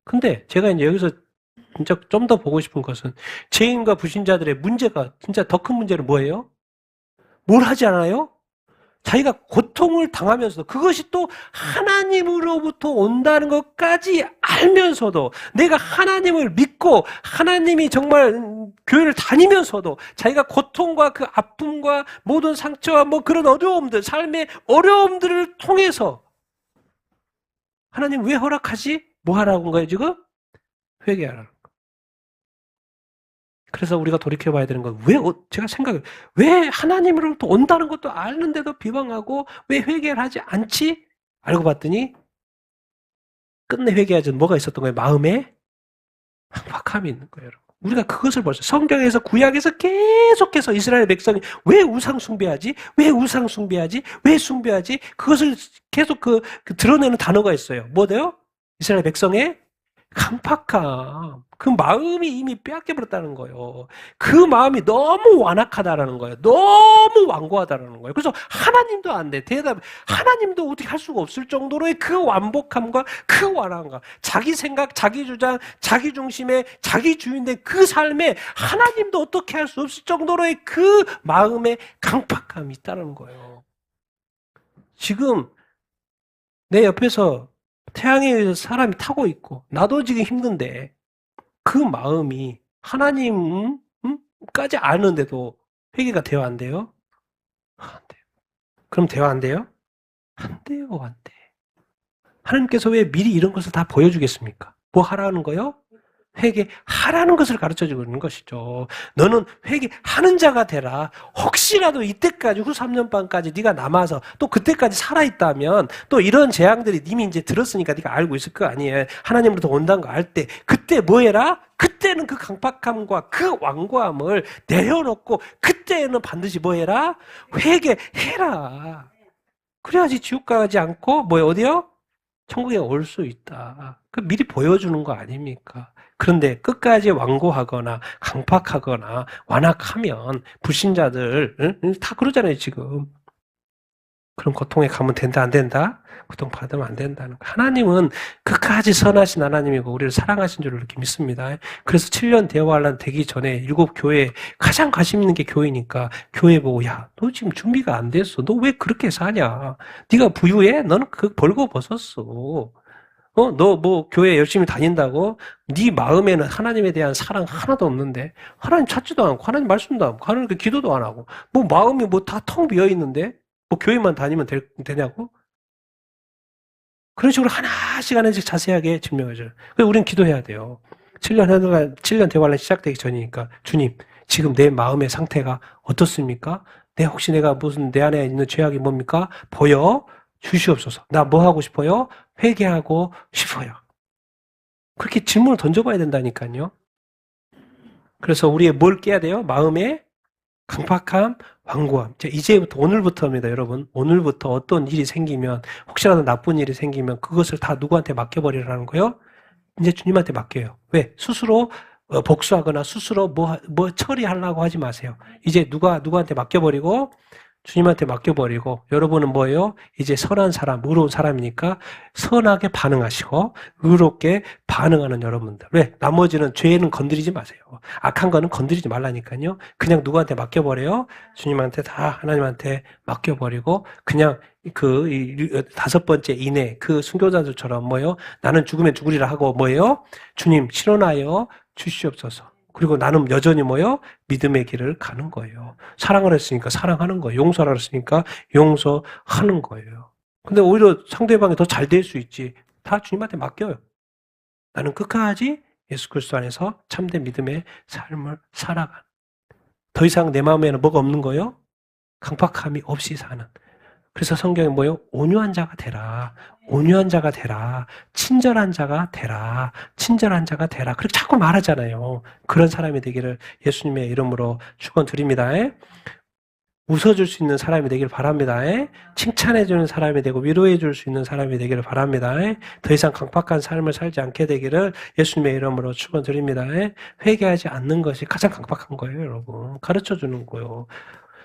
근데 제가 이제 여기서 진짜 좀 더 보고 싶은 것은 죄인과 불신자들의 문제가 진짜 더 큰 문제는 뭐예요? 뭘 하지 않아요? 자기가 고통을 당하면서도 그것이 또 하나님으로부터 온다는 것까지 알면서도 내가 하나님을 믿고 하나님이 정말 교회를 다니면서도 자기가 고통과 그 아픔과 모든 상처와 뭐 그런 어려움들, 삶의 어려움들을 통해서 하나님 왜 허락하지? 뭐 하라고 거예요 지금? 회개하라는 거. 그래서 우리가 돌이켜봐야 되는 건 제가 생각해요. 왜 하나님으로부터 온다는 것도 아는데도 비방하고 왜 회개를 하지 않지? 알고 봤더니 끝내 회개하지 뭐가 있었던 거예요? 마음에 황박함이 있는 거예요. 여러분. 우리가 그것을 벌써 성경에서 구약에서 계속해서 이스라엘 백성이 왜 우상 숭배하지? 왜 우상 숭배하지? 왜 숭배하지? 그것을 계속 드러내는 단어가 있어요. 뭐예요? 이스라엘 백성의 강팍함. 그 마음이 이미 빼앗겨버렸다는 거예요. 그 마음이 너무 완악하다라는 거예요. 너무 완고하다라는 거예요. 그래서 하나님도 안 돼. 하나님도 어떻게 할 수가 없을 정도로의 그 완복함과 그 완악함과 자기 생각, 자기 주장, 자기 중심의 자기 주인된 그 삶에 하나님도 어떻게 할 수 없을 정도로의 그 마음의 강팍함이 있다는 거예요. 지금 내 옆에서 태양에 의해서 사람이 타고 있고 나도 지금 힘든데 그 마음이 하나님까지 아는데도 회개가 돼요, 안 돼요? 안 돼요. 그럼 돼요, 안 돼요? 안 돼요, 안 돼. 하나님께서 왜 미리 이런 것을 다 보여주겠습니까? 뭐 하라는 거요? 회개하라는 것을 가르쳐주고 있는 것이죠. 너는 회개하는 자가 되라. 혹시라도 이때까지 후 3년 반까지 네가 남아서 또 그때까지 살아있다면 또 이런 재앙들이 이미 이제 들었으니까 네가 알고 있을 거 아니에요. 하나님으로부터 온다는 거 알 때 그때 뭐 해라? 그때는 그 강팍함과 그 완고함을 내려놓고 그때는 반드시 뭐 해라? 회개해라. 그래야지 지옥 가지 않고 뭐 어디요? 천국에 올 수 있다. 그 미리 보여주는 거 아닙니까? 그런데 끝까지 완고하거나 강팍하거나 완악하면 불신자들 다 그러잖아요, 지금. 그럼 고통에 가면 된다, 안 된다? 고통받으면 안 된다는 거예요. 하나님은 끝까지 선하신 하나님이고 우리를 사랑하신 줄을 이렇게 믿습니다. 그래서 7년 대화환란 되기 전에 7 교회에 가장 관심 있는 게 교회니까 교회 보고 야, 너 지금 준비가 안 됐어. 너 왜 그렇게 사냐? 네가 부유해? 너는 그 벌거 벗었어. 너 뭐 교회 열심히 다닌다고? 네 마음에는 하나님에 대한 사랑 하나도 없는데 하나님 찾지도 않고 하나님 말씀도 안 하고 하나님 기도도 안 하고 뭐 마음이 뭐 다 텅 비어 있는데 뭐 교회만 다니면 되냐고? 그런 식으로 하나씩 자세하게 증명해줘요. 그래서 우리는 기도해야 돼요. 7년 대화를 시작되기 전이니까 주님 지금 내 마음의 상태가 어떻습니까? 혹시 내가 무슨 내 안에 있는 죄악이 뭡니까? 보여 주시옵소서. 나 뭐 하고 싶어요? 회개하고 싶어요. 그렇게 질문을 던져봐야 된다니까요. 그래서 우리의 뭘 깨야 돼요? 마음의 강팍함, 완고함. 이제부터 오늘부터입니다, 여러분. 오늘부터 어떤 일이 생기면 혹시라도 나쁜 일이 생기면 그것을 다 누구한테 맡겨버리라는 거예요? 이제 주님한테 맡겨요. 왜? 스스로 복수하거나 스스로 뭐 처리하려고 하지 마세요. 이제 누구한테 맡겨버리고 주님한테 맡겨버리고 여러분은 뭐예요? 이제 선한 사람, 의로운 사람이니까 선하게 반응하시고 의롭게 반응하는 여러분들. 왜? 나머지는 죄는 건드리지 마세요. 악한 거는 건드리지 말라니까요. 그냥 누구한테 맡겨버려요? 주님한테 다 하나님한테 맡겨버리고 그냥 그 5번째 이내 그 순교자들처럼 뭐예요? 나는 죽으면 죽으리라 하고 뭐예요? 주님 실현하여 주시옵소서. 그리고 나는 여전히 뭐요? 믿음의 길을 가는 거예요. 사랑을 했으니까 사랑하는 거예요. 용서를 했으니까 용서하는 거예요. 근데 오히려 상대방이 더 잘 될 수 있지. 다 주님한테 맡겨요. 나는 끝까지 예수 그리스도 안에서 참된 믿음의 삶을 살아가는. 더 이상 내 마음에는 뭐가 없는 거예요? 강팍함이 없이 사는. 그래서 성경에 뭐예요? 온유한 자가 되라. 온유한 자가 되라. 친절한 자가 되라. 친절한 자가 되라. 그렇게 자꾸 말하잖아요. 그런 사람이 되기를 예수님의 이름으로 축원드립니다. 웃어줄 수 있는 사람이 되기를 바랍니다. 칭찬해주는 사람이 되고 위로해줄 수 있는 사람이 되기를 바랍니다. 더 이상 강팍한 삶을 살지 않게 되기를 예수님의 이름으로 축원드립니다. 회개하지 않는 것이 가장 강팍한 거예요, 여러분. 가르쳐주는 거예요.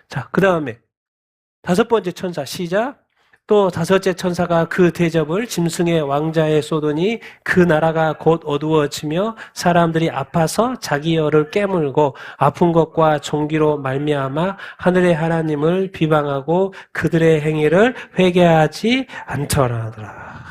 자, 그 다음에 5번째 천사 시작. 또 5째 천사가 그 대접을 짐승의 왕자에 쏘더니 그 나라가 곧 어두워지며 사람들이 아파서 자기 열을 깨물고 아픈 것과 종기로 말미암아 하늘의 하나님을 비방하고 그들의 행위를 회개하지 않더라더라.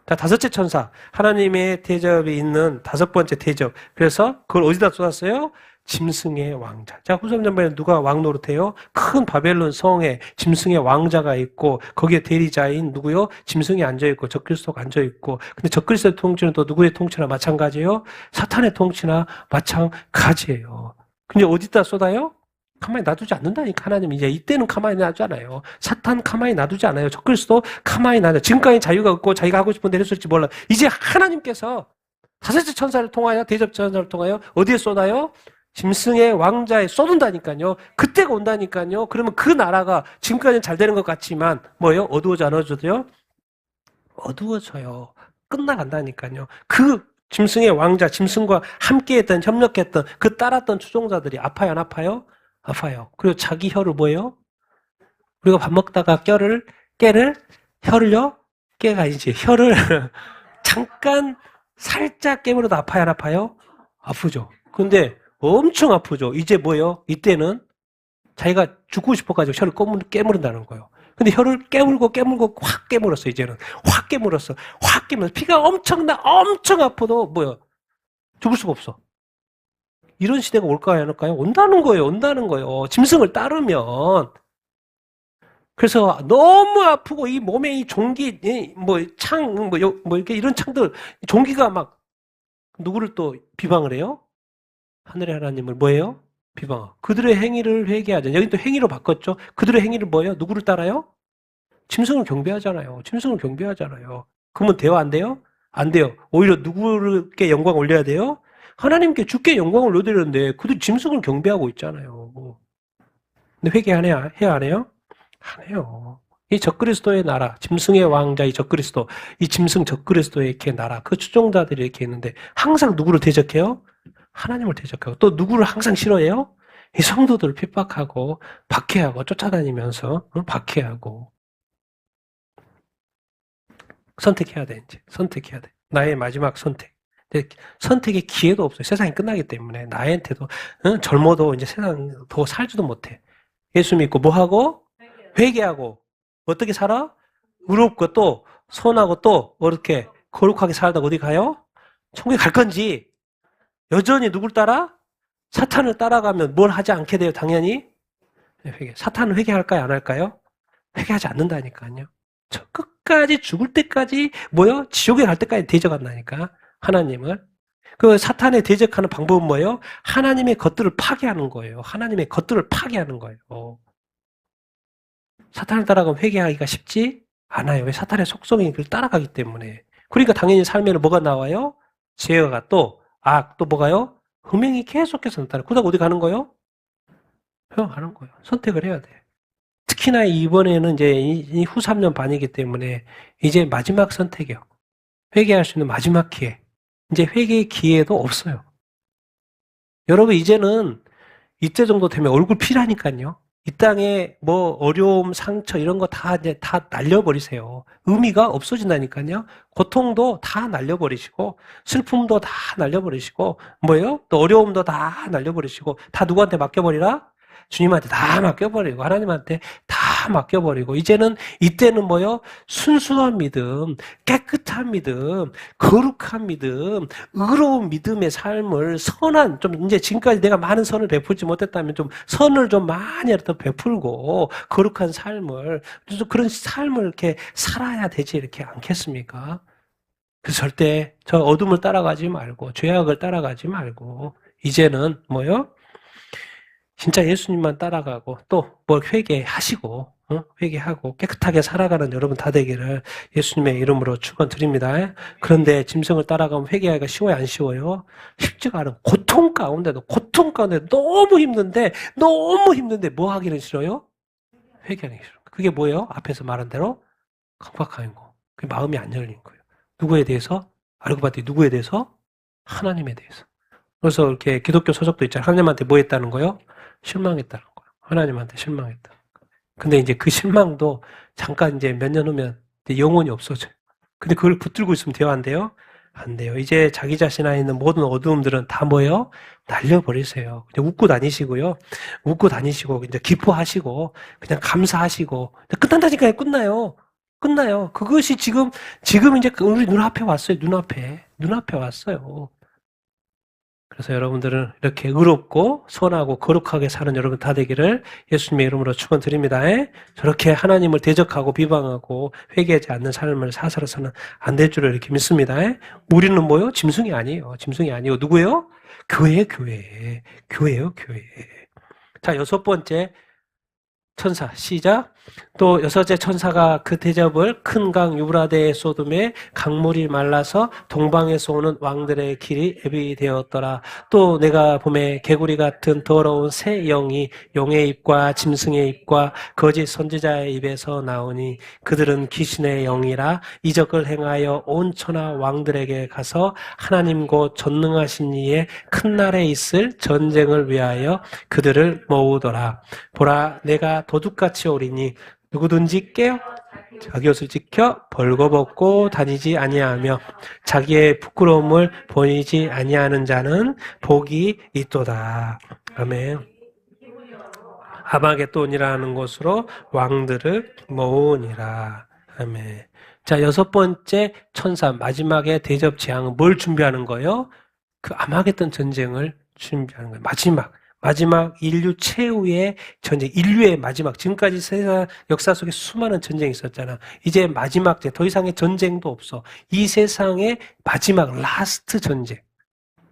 자, 5째 천사 하나님의 대접이 있는 5번째 대접. 그래서 그걸 어디다 쏟았어요? 짐승의 왕자. 자, 후섬전반에 누가 왕 노릇해요? 큰 바벨론 성에 짐승의 왕자가 있고 거기에 대리자인 누구요? 짐승이 앉아있고 적그리스도가 앉아있고 근데 적그리스도의 통치는 또 누구의 통치나 마찬가지예요? 사탄의 통치나 마찬가지예요. 근데 어디다 쏟아요? 가만히 놔두지 않는다니까 하나님. 이제 이때는 가만히 놔두지 않아요. 사탄 가만히 놔두지 않아요. 적그리스도 가만히 놔두지 않아요. 지금까지 자유가 없고 자기가 하고 싶은 대로 했을지 몰라. 이제 하나님께서 5째 천사를 통하여 대접 천사를 통하여 어디에 쏟아요? 짐승의 왕자에 쏟은다니까요. 그때가 온다니까요. 그러면 그 나라가 지금까지는 잘 되는 것 같지만 뭐예요? 어두워져 안 어두워져요? 어두워져요. 끝나간다니까요. 그 짐승의 왕자, 짐승과 함께했던, 협력했던, 그 따랐던 추종자들이 아파요, 안 아파요? 아파요. 그리고 자기 혀를 뭐예요? 우리가 밥 먹다가 혀를요? 깨가 아니지. 혀를 잠깐 살짝 깨물어도 아파요, 안 아파요? 아프죠. 근데 엄청 아프죠. 이제 뭐예요? 이때는 자기가 죽고 싶어가지고 혀를 깨무른다는 거예요. 근데 혀를 깨물고 확 깨물었어, 이제는. 확 깨물었어. 피가 엄청 아파도 뭐야? 죽을 수가 없어. 이런 시대가 올까요, 안 올까요? 온다는 거예요. 짐승을 따르면. 그래서 너무 아프고 이 몸에 이 종기, 이렇게 이런 창들, 종기가 막 누구를 또 비방을 해요? 하늘의 하나님을 뭐예요? 비방하고. 그들의 행위를 회개하자. 여기 또 행위로 바꿨죠. 그들의 행위를 뭐예요? 누구를 따라요? 짐승을 경배하잖아요. 그러면 돼요, 안 돼요? 안 돼요. 오히려 누구께 영광 올려야 돼요? 하나님께 주께 영광을 올려드렸는데 그들 짐승을 경배하고 있잖아요. 근데 회개해야 해요, 안 해요? 안 해요. 이 적그리스도의 나라, 짐승의 왕자 이 적그리스도, 이 짐승 적그리스도의 이렇게 나라, 그 추종자들이 이렇게 있는데 항상 누구를 대적해요? 하나님을 대적하고. 또 누구를 항상 싫어해요? 이 성도들을 핍박하고 박해하고 쫓아다니면서 박해하고. 선택해야 돼, 이제. 선택해야 돼. 나의 마지막 선택. 근데 선택의 기회도 없어요. 세상이 끝나기 때문에. 나한테도, 젊어도 이제 세상 더 살지도 못해. 예수 믿고 뭐 하고? 회개하고. 어떻게 살아? 의롭고 또, 선하고 또, 어떻게 거룩하게 살다 어디 가요? 천국에 갈 건지. 여전히 누굴 따라? 사탄을 따라가면 뭘 하지 않게 돼요, 당연히? 회개. 사탄은 회개할까요, 안 할까요? 회개하지 않는다니까요. 저 끝까지 죽을 때까지 뭐요? 지옥에 갈 때까지 대적한다니까. 하나님을. 그 사탄에 대적하는 방법은 뭐예요? 하나님의 것들을 파괴하는 거예요. 하나님의 것들을 파괴하는 거예요. 사탄을 따라가면 회개하기가 쉽지 않아요. 왜? 사탄의 속성이 그걸 따라가기 때문에. 그러니까 당연히 삶에는 뭐가 나와요? 죄가 또, 악, 또 뭐가요? 흠행이 계속해서 나타나요. 그러다가 어디 가는 거예요? 가는 거예요. 선택을 해야 돼. 특히나 이번에는 이제 이 후 3년 반이기 때문에 이제 마지막 선택이요. 회개할 수 있는 마지막 기회. 이제 회개의 기회도 없어요. 여러분 이제는 이때 정도 되면 얼굴 피라니까요. 이 땅에 뭐 어려움, 상처 이런 거 다 이제 다 날려버리세요. 의미가 없어진다니까요. 고통도 다 날려버리시고 슬픔도 다 날려버리시고 뭐예요? 또 어려움도 다 날려버리시고 다 누구한테 맡겨버리라? 주님한테 다 맡겨버리고 하나님한테 다 맡겨버리고 이때는 뭐요? 순수한 믿음, 깨끗한 믿음, 거룩한 믿음, 의로운 믿음의 삶을 선한 좀 이제 지금까지 내가 많은 선을 베풀지 못했다면 좀 선을 좀 많이 더 베풀고 거룩한 삶을 그런 삶을 이렇게 살아야 되지 이렇게 않겠습니까? 그래서 절대 저 어둠을 따라가지 말고 죄악을 따라가지 말고 이제는 뭐요? 진짜 예수님만 따라가고 또 뭐 회개하시고 회개하고 깨끗하게 살아가는 여러분 다 되기를 예수님의 이름으로 축원드립니다. 그런데 짐승을 따라가면 회개하기가 쉬워요, 안 쉬워요? 쉽지가 않아요. 고통 가운데 너무 힘든데 뭐 하기는 싫어요? 회개하기 싫어요. 그게 뭐예요? 앞에서 말한 대로 강박하는 거. 그게 마음이 안 열린 거예요. 누구에 대해서? 알고 봤더니 누구에 대해서? 하나님에 대해서. 그래서 이렇게 기독교 서적도 있잖아요. 하나님한테 뭐 했다는 거요? 실망했다는 거예요. 하나님한테 실망했다. 근데 이제 그 실망도 잠깐 이제 몇 년 후면 영원히 없어져요. 근데 그걸 붙들고 있으면 돼요, 안 돼요? 안 돼요. 이제 자기 자신 안에 있는 모든 어두움들은 다 뭐예요? 날려버리세요. 그냥 웃고 다니시고요. 웃고 다니시고, 이제 기뻐하시고, 그냥 감사하시고. 끝난다니까요, 끝나요. 그것이 지금 이제 우리 눈앞에 왔어요, 눈앞에 왔어요. 그래서 여러분들은 이렇게 의롭고 선하고 거룩하게 사는 여러분 다 되기를 예수님의 이름으로 축원드립니다. 저렇게 하나님을 대적하고 비방하고 회개하지 않는 삶을 사살해서는 안 될 줄을 이렇게 믿습니다. 우리는 뭐요? 짐승이 아니에요. 누구예요? 교회예요, 교회. 자, 6번째. 천사, 시작. 또 여섯째 천사가 그 대접을 큰 강 유브라데에 쏟음에 강물이 말라서 동방에서 오는 왕들의 길이 애비되었더라. 또 내가 봄에 개구리 같은 더러운 새 영이 용의 입과 짐승의 입과 거짓 선지자의 입에서 나오니 그들은 귀신의 영이라 이적을 행하여 온 천하 왕들에게 가서 하나님 곧 전능하신 이의 큰 날에 있을 전쟁을 위하여 그들을 모으더라. 보라, 내가 도둑같이 오리니 누구든지 깨어 자기 옷을 지켜 벌거벗고 다니지 아니하며 자기의 부끄러움을 보이지 아니하는 자는 복이 있도다. 아멘. 아마겟돈이라는 곳으로 왕들을 모으니라. 아멘. 자, 여섯 번째 천사 마지막에 대접 재앙은 뭘 준비하는 거예요? 그 아마겟돈 전쟁을 준비하는 거예요. 마지막 인류 최후의 전쟁, 인류의 마지막. 지금까지 세상 역사 속에 수많은 전쟁이 있었잖아. 이제 마지막, 더 이상의 전쟁도 없어. 이 세상의 마지막 라스트 전쟁.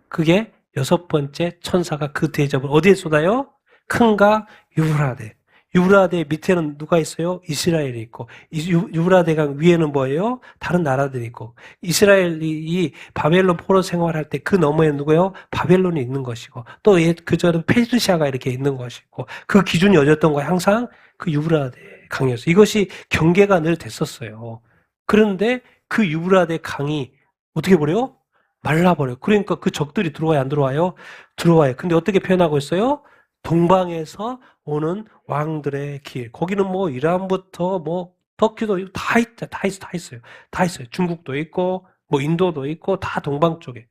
그게 여섯 번째 천사가 그 대접을 어디에 쏟아요? 큰강 유브라데. 유브라데 밑에는 누가 있어요? 이스라엘이 있고, 유브라데강 위에는 뭐예요? 다른 나라들이 있고, 이스라엘이 바벨론 포로 생활할 때 그 너머에는 누구예요? 바벨론이 있는 것이고, 또 그저는 페르시아가 이렇게 있는 것이고, 그 기준이 어디였던 거예요? 항상 그 유브라데 강이었어요. 이것이 경계가 늘 됐었어요. 그런데 그 유브라데 강이 어떻게 버려요? 말라버려요. 그러니까 그 적들이 들어와요, 안 들어와요? 들어와요. 근데 어떻게 표현하고 있어요? 동방에서 오는 왕들의 길. 거기는 뭐 이란부터 뭐 터키도 다 있어요. 중국도 있고 뭐 인도도 있고 다 동방 쪽에.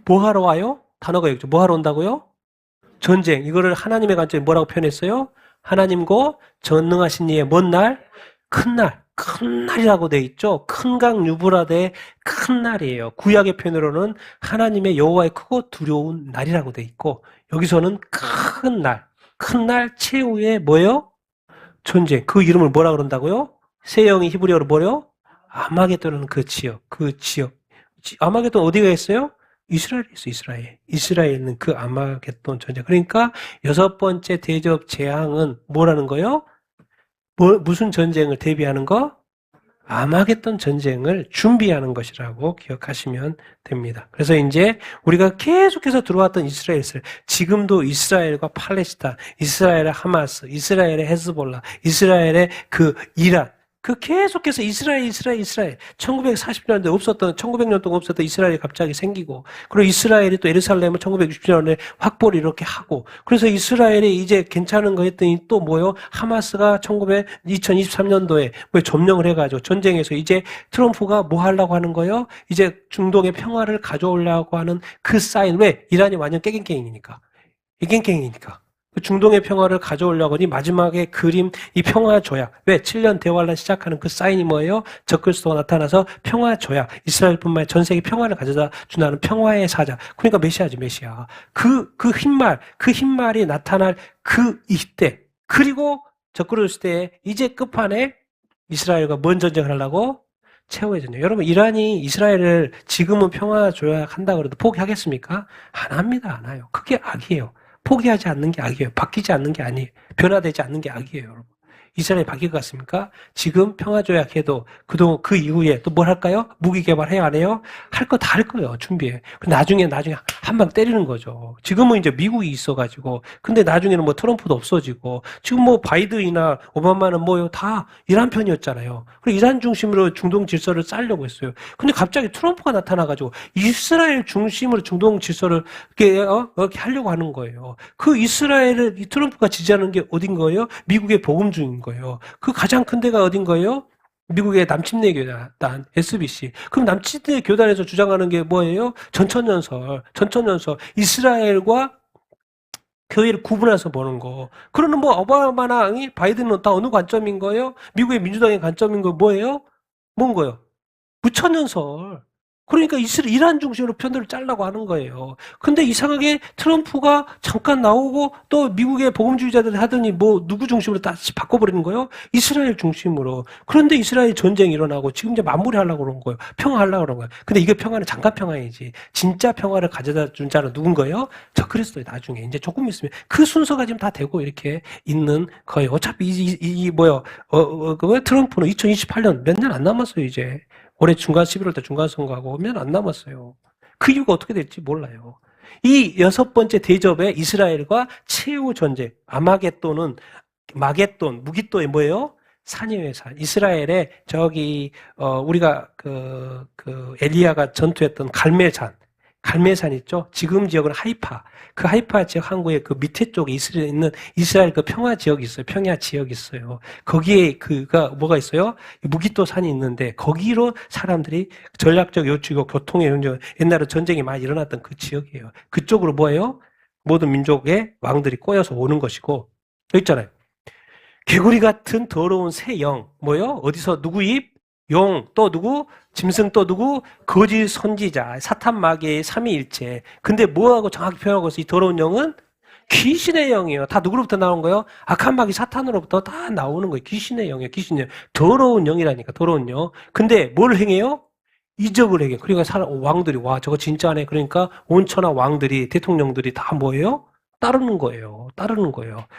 뭐 하러 와요? 단어가 여기죠. 뭐 하러 온다고요? 전쟁. 이거를 하나님의 관점에 뭐라고 표현했어요? 하나님과 전능하신 이의 뭔 날? 큰 날. 큰 날이라고 돼 있죠. 큰 강 유브라데의 큰 날이에요. 구약의 표현으로는 하나님의 여호와의 크고 두려운 날이라고 돼 있고 여기서는 큰 날 최후의 뭐예요? 전쟁. 그 이름을 뭐라 그런다고요? 세 영이 히브리어로 뭐래요? 아마겟돈은 그 지역. 아마겟돈 어디가 있어요? 이스라엘에 있어, 이스라엘은 그 아마겟돈 전쟁. 그러니까 여섯 번째 대접 재앙은 뭐라는 거예요? 무슨 전쟁을 대비하는 거? 아마겟돈 전쟁을 준비하는 것이라고 기억하시면 됩니다. 그래서 이제 우리가 계속해서 들어왔던 이스라엘, 지금도 이스라엘과 팔레스타인, 이스라엘의 하마스, 이스라엘의 헤즈볼라, 이스라엘의 그 이란, 그 계속해서 이스라엘. 1940년대 없었던, 1900년 동안 없었던 이스라엘이 갑자기 생기고, 그리고 이스라엘이 또 예루살렘을 1960년에 확보를 이렇게 하고, 그래서 이스라엘이 이제 괜찮은 거 했더니 또 뭐요? 하마스가 2023년도에 뭐 점령을 해가지고 전쟁에서 이제 트럼프가 뭐 하려고 하는 거예요? 이제 중동의 평화를 가져오려고 하는 그 사인. 왜? 이란이 완전 깨갱깽이니까. 그 중동의 평화를 가져오려고 하니 마지막에 그림 이 평화 조약. 왜? 7년 대화를 시작하는 그 사인이 뭐예요? 적그리스도가 나타나서 평화 조약. 이스라엘뿐만 아니라 전 세계 평화를 가져다 준다는 평화의 사자. 그러니까 메시아지, 메시아. 그 흰말이 나타날 그 이때. 그리고 적그리스도 시대에 이제 끝판에 이스라엘과 뭔 전쟁을 하려고? 최후의 전쟁. 여러분, 이란이 이스라엘을 지금은 평화 조약한다 그래도 포기하겠습니까? 안 합니다. 안 해요. 그게 악이에요. 포기하지 않는 게 악이에요. 바뀌지 않는 게 아니에요. 변화되지 않는 게 악이에요, 여러분. 이스라엘이 바뀔 것 같습니까? 지금 평화조약해도 그동안 그 이후에 또 뭘 할까요? 무기 개발해요, 안 해요? 할 거 다 할 거예요, 준비해. 나중에 한 방 때리는 거죠. 지금은 이제 미국이 있어가지고, 근데 나중에는 뭐 트럼프도 없어지고, 지금 뭐 바이든이나 오바마는 뭐요? 다 이란 편이었잖아요. 그리고 이란 중심으로 중동 질서를 쌓으려고 했어요. 근데 갑자기 트럼프가 나타나가지고, 이스라엘 중심으로 중동 질서를 이렇게 하려고 하는 거예요. 그 이스라엘을 이 트럼프가 지지하는 게 어딘 거예요? 미국의 복음 중인 거예요. 그 가장 큰 데가 어딘 거예요? 미국의 남침내 교단, SBC. 그럼 남침내 교단에서 주장하는 게 뭐예요? 전천연설. 이스라엘과 교회를 구분해서 보는 거. 그러는 뭐 오바마나 바이든은 다 어느 관점인 거예요? 미국의 민주당의 관점인 거 뭐예요? 뭔 거예요? 무천연설. 그러니까 이란 중심으로 편들을 짜려고 하는 거예요. 근데 이상하게 트럼프가 잠깐 나오고 또 미국의 복음주의자들 하더니 뭐 누구 중심으로 다시 바꿔버리는 거예요? 이스라엘 중심으로. 그런데 이스라엘 전쟁이 일어나고 지금 이제 마무리하려고 그러는 거예요. 평화하려고 그러는 거예요. 근데 이게 평화는 잠깐 평화이지. 진짜 평화를 가져다 준 자는 누군 거예요? 저 그리스도의 나중에 이제 조금 있으면 그 순서가 지금 다 되고 이렇게 있는 거예요. 어차피 트럼프는 2028년 몇 년 안 남았어요, 이제. 올해 11월 때 중간선거하고 몇 년 안 남았어요. 그 이유가 어떻게 될지 몰라요. 이 6번째 대접에 이스라엘과 최후 전쟁, 아마겟돈은 마겟돈, 무깃돈이 뭐예요? 산이에요, 산. 이스라엘의 우리가 엘리야가 전투했던 갈멜산 있죠? 지금 지역은 하이파. 그 하이파 지역 항구의 그 밑에 쪽에 이스라엘 그 평화 지역이 있어요. 평야 지역이 있어요. 거기에 뭐가 있어요? 무기토 산이 있는데 거기로 사람들이 전략적 요충지고 교통의 용적, 옛날에 전쟁이 많이 일어났던 그 지역이에요. 그쪽으로 뭐예요? 모든 민족의 왕들이 꼬여서 오는 것이고, 여기 있잖아요. 개구리 같은 더러운 새 영, 뭐요? 어디서 누구 입? 용, 또 누구? 짐승 또 누구? 거짓 선지자, 사탄 마귀의 삼위일체. 근데 뭐하고 정확히 표현하고 있어? 이 더러운 영은 귀신의 영이에요. 다 누구로부터 나온 거예요? 악한 마귀 사탄으로부터 다 나오는 거예요. 귀신의 영이에요. 귀신의 영. 더러운 영이라니까, 더러운 영. 근데 뭘 행해요? 이적을 행해요. 그러니까 왕들이, 와, 저거 진짜네. 그러니까 온천하 왕들이, 대통령들이 다 뭐예요? 따르는 거예요.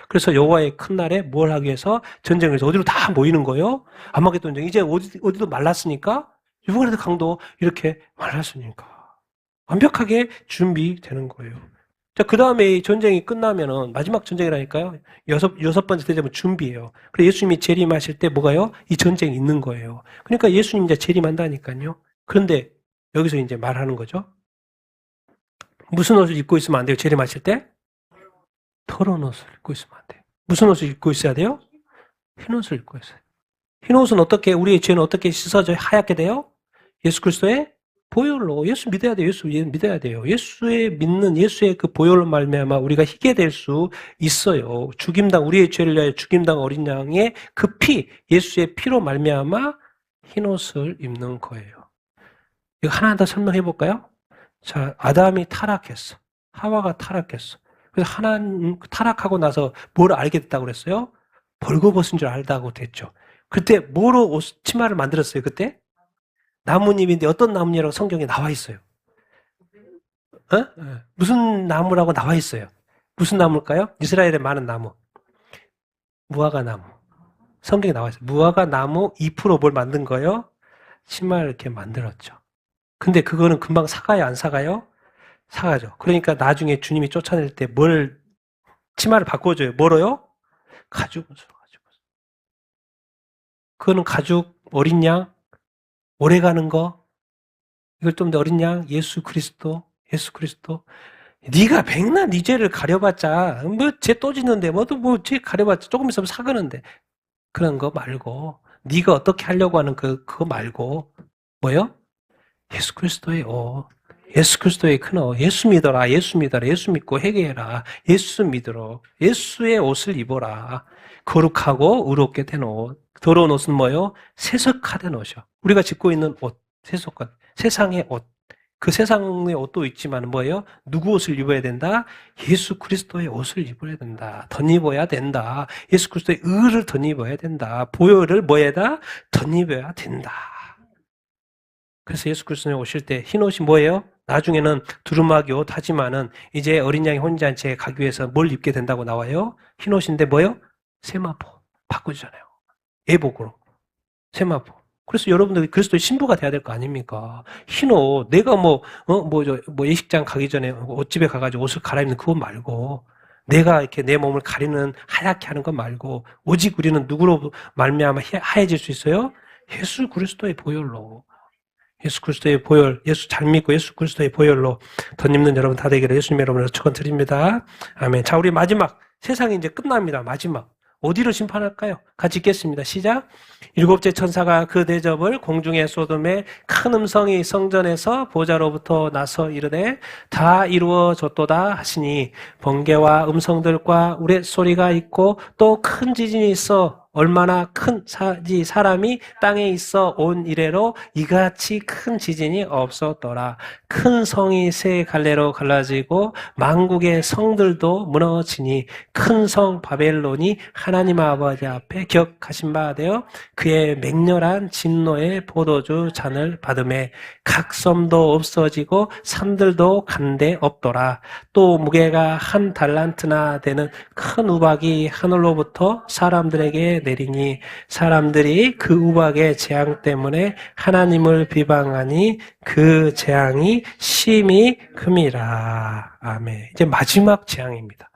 그래서 여호와의 큰 날에 뭘 하기 위해서 전쟁을 해서 어디로 다 모이는 거예요? 아마겟돈 전쟁. 이제 어디도 말랐으니까 유브라데 강도 이렇게 말랐으니까 완벽하게 준비되는 거예요. 자, 그 다음에 전쟁이 끝나면은 마지막 전쟁이라니까요. 여섯 번째 대접은 준비예요. 그래서 예수님이 재림하실 때 뭐가요? 이 전쟁이 있는 거예요. 그러니까 예수님 이제 재림한다니까요. 그런데 여기서 이제 말하는 거죠. 무슨 옷을 입고 있으면 안 돼요? 재림하실 때? 더러운 옷을 입고 있으면 안 돼요. 무슨 옷을 입고 있어야 돼요? 흰 옷을 입고 있어요. 흰 옷은 우리의 죄는 어떻게 씻어져 하얗게 돼요? 예수 그리스도의 보혈로. 예수 믿어야 돼요. 예수 믿어야 돼요. 예수의 그 보혈로 말미암아 우리가 희게 될 수 있어요. 우리의 죄를 위하여 죽임당 어린 양의 그 피, 예수의 피로 말미암아 흰 옷을 입는 거예요. 이거 하나 더 설명해 볼까요? 자, 아담이 타락했어. 하와가 타락했어. 그래서 하나님 타락하고 나서 뭘 알게 됐다고 그랬어요? 벌거벗은 줄 알다고 됐죠. 그때 뭐로 치마를 만들었어요? 그때? 나뭇잎인데 어떤 나뭇잎이라고 성경에 나와 있어요. 무슨 나무라고 나와 있어요. 무슨 나무일까요? 이스라엘에 많은 나무. 무화과 나무. 성경에 나와 있어요. 무화과 나무 잎으로 뭘 만든 거예요? 치마를 이렇게 만들었죠. 근데 그거는 금방 사가요? 안 사가요? 사가죠. 그러니까 나중에 주님이 쫓아낼 때 치마를 바꿔줘요. 뭐로요? 가죽옷으로. 그거는 가죽, 어린 양, 오래가는 거. 이걸 좀 더 어린 양, 예수 그리스도. 네가 백날 네 죄를 가려봤자 죄 또 짓는데 죄 가려봤자 조금 있으면 사그는데 그런 거 말고 네가 어떻게 하려고 하는 그거 말고 뭐요? 예수 그리스도의 옷. 예수 그리스도의 큰 옷. 예수 믿어라. 예수 믿고 회개해라. 예수 믿으러. 예수의 옷을 입어라. 거룩하고 의롭게 된 옷. 더러운 옷은 뭐요? 세속화된 옷이요. 우리가 짓고 있는 옷. 세상의 옷. 그 세상의 옷도 있지만 뭐예요? 누구 옷을 입어야 된다? 예수 그리스도의 옷을 입어야 된다. 덧입어야 된다. 예수 그리스도의 의를 덧입어야 된다. 보혈을 뭐에다? 덧입어야 된다. 그래서 예수 그리스도에 오실 때 흰 옷이 뭐예요? 나중에는 두루마기 옷 하지만은 이제 어린 양이 혼잔치에 가기 위해서 뭘 입게 된다고 나와요? 흰 옷인데 뭐예요? 세마포. 바꾸잖아요. 예복으로. 세마포. 그래서 여러분들이 그리스도의 신부가 돼야 될 거 아닙니까? 흰 옷. 내가 예식장 가기 전에 옷집에 가가지고 옷을 갈아입는 그거 말고 내가 이렇게 내 몸을 가리는 하얗게 하는 것 말고 오직 우리는 누구로 말미암아 하얘질 수 있어요? 예수 그리스도의 보혈로. 예수 그리스도의 보혈, 예수 잘 믿고 예수 그리스도의 보혈로 덧입는 여러분 다 되기를 예수님 여러분으로 축원드립니다. 아멘. 자, 우리 마지막 세상이 이제 끝납니다. 마지막 어디로 심판할까요? 같이 읽겠습니다. 시작. 일곱째 천사가 그 대접을 공중에 쏟음에 큰 음성이 성전에서 보좌로부터 나서 이르되 다 이루어졌도다 하시니 번개와 음성들과 우레소리가 있고 또 큰 지진이 있어 얼마나 큰 사람이 땅에 있어 온 이래로 이같이 큰 지진이 없었더라. 큰 성이 세 갈래로 갈라지고 만국의 성들도 무너지니 큰 성 바벨론이 하나님 아버지 앞에 기억하신 바 되어 그의 맹렬한 진노의 포도주 잔을 받음에 각 섬도 없어지고 산들도 간데 없더라. 또 무게가 한 달란트나 되는 큰 우박이 하늘로부터 사람들에게 내리니 사람들이 그 우박의 재앙 때문에 하나님을 비방하니 그 재앙이 심히 큼이라. 아멘. 이제 마지막 재앙입니다.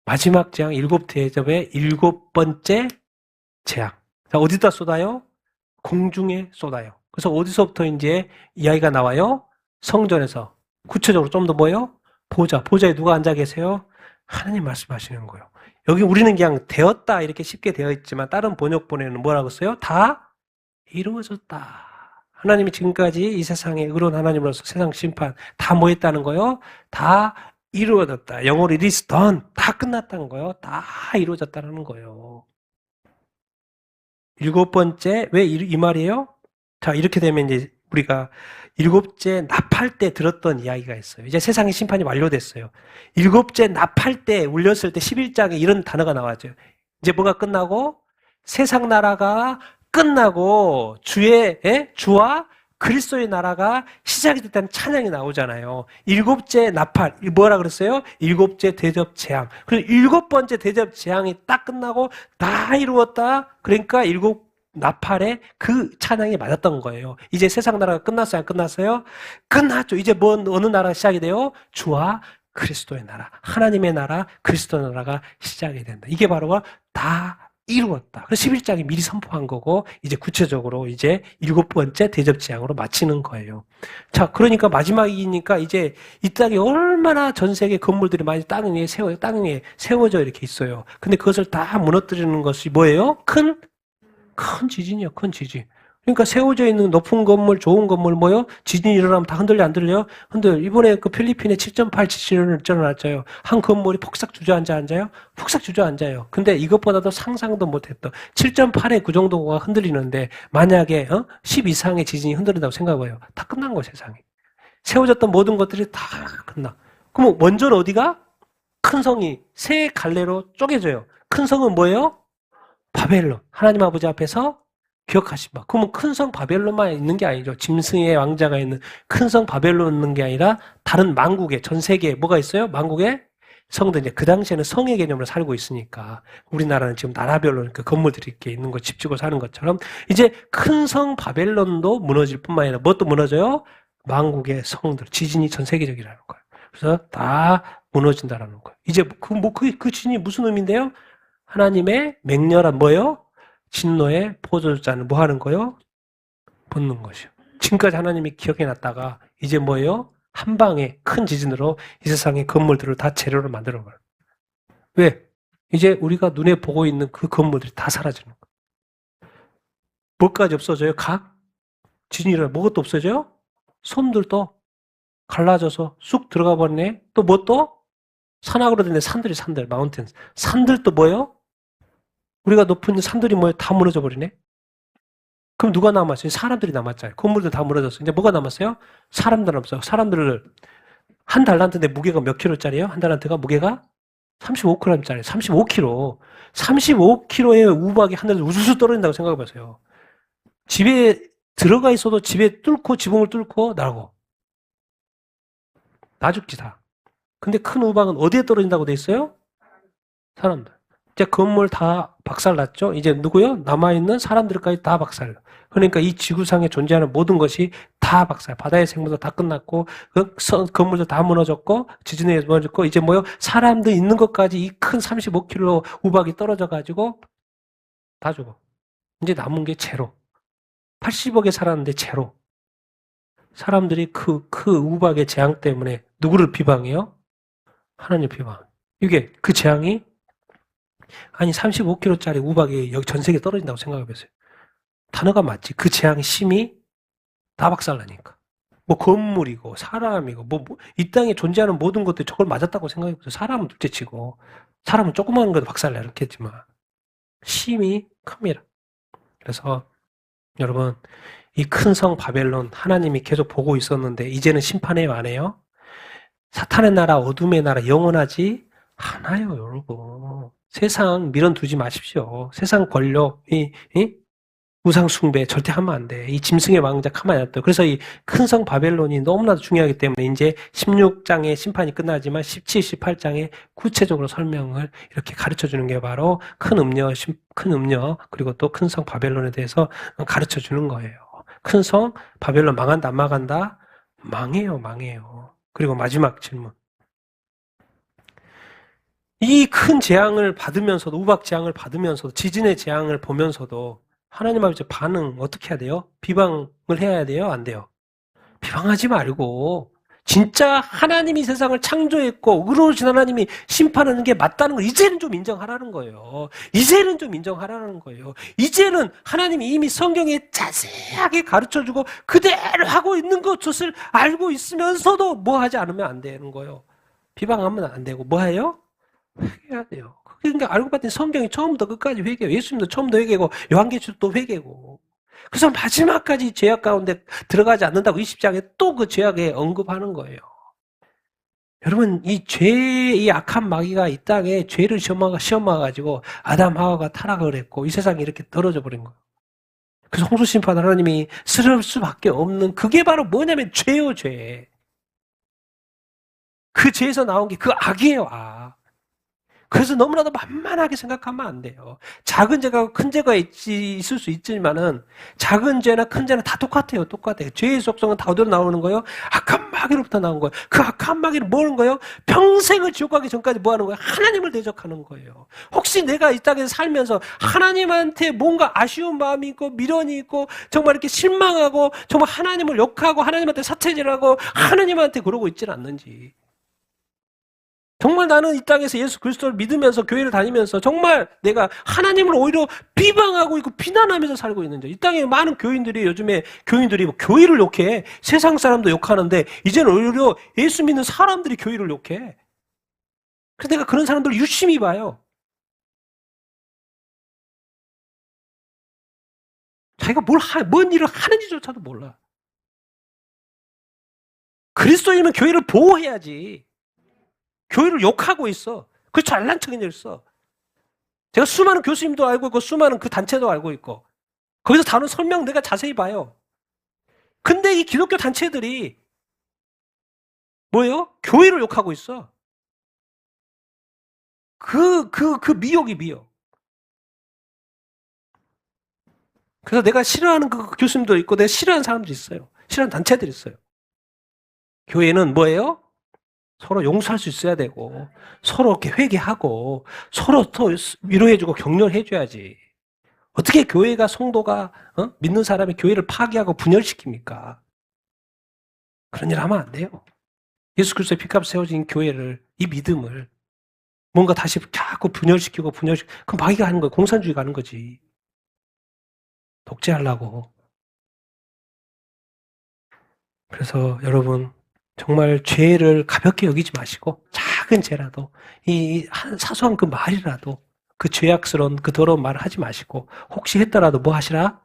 마지막 재앙, 일곱 대접의 일곱 번째 재앙. 자, 어디다 쏟아요? 공중에 쏟아요. 그래서 어디서부터 이제 이야기가 나와요? 성전에서. 구체적으로 좀 더 뭐예요? 보좌에 누가 앉아 계세요? 하나님 말씀하시는 거예요. 여기 우리는 그냥 되었다 이렇게 쉽게 되어 있지만 다른 번역본에는 뭐라고 써요? 다 이루어졌다. 하나님이 지금까지 이 세상에 의로운 하나님으로서 세상 심판 다 뭐 했다는 거예요? 다 이루어졌다. 영어로 it is done. 다 끝났다는 거예요. 다 이루어졌다는 거예요. 일곱 번째, 왜 이 말이에요? 자, 이렇게 되면 이제 우리가 일곱째 납할 때 들었던 이야기가 있어요. 이제 세상의 심판이 완료됐어요. 일곱째 납할 때 울렸을 때 11장에 이런 단어가 나왔죠. 이제 뭐가 끝나고 세상 나라가 끝나고 주와 그리스도의 나라가 시작이 됐다는 찬양이 나오잖아요. 일곱째 나팔, 뭐라 그랬어요? 일곱째 대접 재앙. 그래서 일곱 번째 대접 재앙이 딱 끝나고 다 이루었다. 그러니까 일곱 나팔에 그 찬양이 맞았던 거예요. 이제 세상 나라가 끝났어요? 안 끝났어요? 끝났죠. 이제 어느 나라가 시작이 돼요? 주와 그리스도의 나라, 하나님의 나라, 그리스도의 나라가 시작이 된다. 이게 바로 다 이루었다. 그래서 11장이 미리 선포한 거고 이제 구체적으로 이제 일곱 번째 대접 재앙으로 마치는 거예요. 자, 그러니까 마지막이니까 이제 이 땅에 얼마나 전 세계 건물들이 많이 땅 위에 세워져 이렇게 있어요. 근데 그것을 다 무너뜨리는 것이 뭐예요? 큰 지진이요. 큰 지진. 그러니까 세워져 있는 높은 건물, 좋은 건물 뭐요? 지진이 일어나면 다 흔들려 안 흔들려요? 이번에 그 필리핀에 7.8 지진을 일어났잖아요. 한 건물이 폭삭 주저앉아요? 폭삭 주저앉아요. 근데 이것보다도 상상도 못했던 7.8의 그 정도가 흔들리는데 만약에 10 이상의 지진이 흔들린다고 생각해봐요. 다 끝난 거예요, 세상에. 세워졌던 모든 것들이 다 끝나. 그럼 먼저는 어디가? 큰 성이 세 갈래로 쪼개져요. 큰 성은 뭐예요? 바벨론. 하나님 아버지 앞에서 기억하시 마. 그러면 큰 성 바벨론만 있는 게 아니죠. 짐승의 왕자가 있는 큰 성 바벨론 있는 게 아니라 다른 만국에 전 세계에 뭐가 있어요? 만국에 성들. 이제 그 당시에는 성의 개념으로 살고 있으니까 우리나라는 지금 나라별로 그 건물들이 이렇게 있는 거 집 지고 사는 것처럼 이제 큰 성 바벨론도 무너질 뿐만 아니라 뭣도 무너져요? 만국의 성들. 지진이 전 세계적이라는 거예요. 그래서 다 무너진다라는 거예요. 이제 그 지진이 무슨 의미인데요? 하나님의 맹렬한 뭐예요? 진노의 포도주잔을 뭐 하는 거요? 붓는 것이요. 지금까지 하나님이 기억해놨다가 이제 뭐예요? 한 방에 큰 지진으로 이 세상의 건물들을 다 재료로 만들어 버려요. 왜? 이제 우리가 눈에 보고 있는 그 건물들이 다 사라지는 거예요. 뭐까지 없어져요? 지진이 일어나면 뭐것도 없어져요? 섬들도 갈라져서 쑥 들어가 버리네. 또 뭐 또? 산악으로 된 산들, 마운틴. 산들도 뭐예요? 우리가 높은 산들이 뭐예요? 다 무너져 버리네? 그럼 누가 남았어요? 사람들이 남았잖아요. 건물들 다 무너졌어요. 이제 뭐가 남았어요? 사람들 남았어요. 사람들을, 한 달란트인데 무게가 몇 킬로짜리예요? 한 달란트가 무게가 35kg짜리, 35kg. 35kg의 우박이 하늘에서 우수수 떨어진다고 생각해 보세요. 집에 들어가 있어도 집에 지붕을 뚫고 나가고. 나 죽지 다. 근데 큰 우박은 어디에 떨어진다고 돼 있어요? 사람들. 이제 건물 다 박살났죠? 이제 누구요? 남아있는 사람들까지 다 박살. 그러니까 이 지구상에 존재하는 모든 것이 다 박살. 바다의 생물도 다 끝났고, 건물도 다 무너졌고, 지진에 무너졌고, 이제 뭐요? 사람들 있는 것까지 이 큰 35kg 우박이 떨어져가지고 다 죽어. 이제 남은 게 제로. 80억에 살았는데 제로. 사람들이 그 우박의 재앙 때문에 누구를 비방해요? 하나님 비방. 이게 그 재앙이 아니 35kg짜리 우박이 여기 전 세계에 떨어진다고 생각해 보세요. 단어가 맞지. 그 재앙이 심히 다 박살나니까. 뭐 건물이고 사람이고 이 땅에 존재하는 모든 것들이 저걸 맞았다고 생각해 보세요. 사람은 둘째치고 사람은 조그마한 것도 박살나겠지만 심히 큽니다. 그래서 여러분, 이 큰 성 바벨론 하나님이 계속 보고 있었는데 이제는 심판해요, 안 해요? 사탄의 나라, 어둠의 나라 영원하지 않아요, 여러분. 세상 밀어두지 마십시오. 세상 권력, 이 우상 숭배 절대 하면 안 돼. 이 짐승의 왕자 가만히 안 둬. 그래서 이 큰 성 바벨론이 너무나도 중요하기 때문에 이제 16장의 심판이 끝나지만 17, 18장에 구체적으로 설명을 이렇게 가르쳐 주는 게 바로 큰 음녀 그리고 또 큰 성 바벨론에 대해서 가르쳐 주는 거예요. 큰 성 바벨론 망한다 안 망한다? 망해요. 그리고 마지막 질문. 이 큰 재앙을 받으면서도 우박 재앙을 받으면서도 지진의 재앙을 보면서도 하나님 아버지 반응 어떻게 해야 돼요? 비방을 해야 돼요? 안 돼요? 비방하지 말고 진짜 하나님이 세상을 창조했고 의로우신 하나님이 심판하는 게 맞다는 걸 이제는 좀 인정하라는 거예요. 이제는 좀 인정하라는 거예요. 이제는 하나님이 이미 성경에 자세하게 가르쳐주고 그대로 하고 있는 것을 알고 있으면서도 뭐 하지 않으면 안 되는 거예요. 비방하면 안 되고 뭐 해요? 회개해야 돼요. 그러니까 알고 봤더니 성경이 처음부터 끝까지 회개해요. 예수님도 처음부터 회개고 요한계시도 또 회개고. 그래서 마지막까지 죄악 가운데 들어가지 않는다고 20장에 또 그 죄악에 언급하는 거예요. 여러분 이 죄의 악한 마귀가 이 땅에 죄를 시험해가지고 아담 하와가 타락을 했고 이 세상이 이렇게 떨어져 버린 거예요. 그래서 홍수심판 하나님이 쓰러질 수밖에 없는 그게 바로 뭐냐면 죄요 죄. 그 죄에서 나온 게 그 악이에요 악. 그래서 너무나도 만만하게 생각하면 안 돼요. 작은 죄가 큰 죄가 있을 수 있지만은 작은 죄나 큰 죄는 다 똑같아요. 죄의 속성은 다 어디로 나오는 거예요? 악한 마귀로부터 나온 거예요. 그 악한 마귀는 뭐 하는 거예요? 평생을 지옥 가기 전까지 뭐 하는 거예요? 하나님을 대적하는 거예요. 혹시 내가 이 땅에서 살면서 하나님한테 뭔가 아쉬운 마음이 있고 미련이 있고 정말 이렇게 실망하고 정말 하나님을 욕하고 하나님한테 사체질하고 하나님한테 그러고 있지는 않는지. 정말 나는 이 땅에서 예수 그리스도를 믿으면서 교회를 다니면서 정말 내가 하나님을 오히려 비방하고 있고 비난하면서 살고 있는지. 이 땅에 많은 교인들이 요즘에 교인들이 뭐 교회를 욕해. 세상 사람도 욕하는데 이제는 오히려 예수 믿는 사람들이 교회를 욕해. 그래서 내가 그런 사람들을 유심히 봐요. 자기가 뭔 일을 하는지조차도 몰라. 그리스도인은 교회를 보호해야지. 교회를 욕하고 있어. 그 잘난 척이 있어. 제가 수많은 교수님도 알고 있고 수많은 그 단체도 알고 있고 거기서 다룬 설명 내가 자세히 봐요. 근데 이 기독교 단체들이 뭐예요? 교회를 욕하고 있어. 그 미혹이 미혹. 그래서 내가 싫어하는 그 교수님도 있고 내가 싫어하는 사람도 있어요. 싫어하는 단체들이 있어요. 교회는 뭐예요? 서로 용서할 수 있어야 되고 서로 이렇게 회개하고 서로 더 위로해주고 격려해줘야지. 어떻게 교회가 성도가 믿는 사람이 교회를 파괴하고 분열시킵니까? 그런 일 하면 안 돼요. 예수 그리스도의 피값 세워진 교회를 이 믿음을 뭔가 다시 자꾸 분열시키고 그럼 마귀가 하는 거예요. 공산주의가 하는 거지. 독재하려고. 그래서 여러분 정말 죄를 가볍게 여기지 마시고 작은 죄라도 이 사소한 그 말이라도 그 죄악스러운 그 더러운 말을 하지 마시고 혹시 했더라도 뭐 하시라?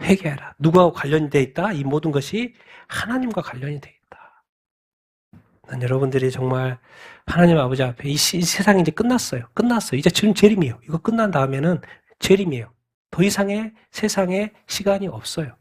회개하라. 누구하고 관련이 돼 있다? 이 모든 것이 하나님과 관련이 돼 있다. 난 여러분들이 정말 하나님 아버지 앞에 이 세상이 이제 끝났어요. 이제 지금 재림이에요. 이거 끝난 다음에는 재림이에요. 더 이상의 세상에 시간이 없어요.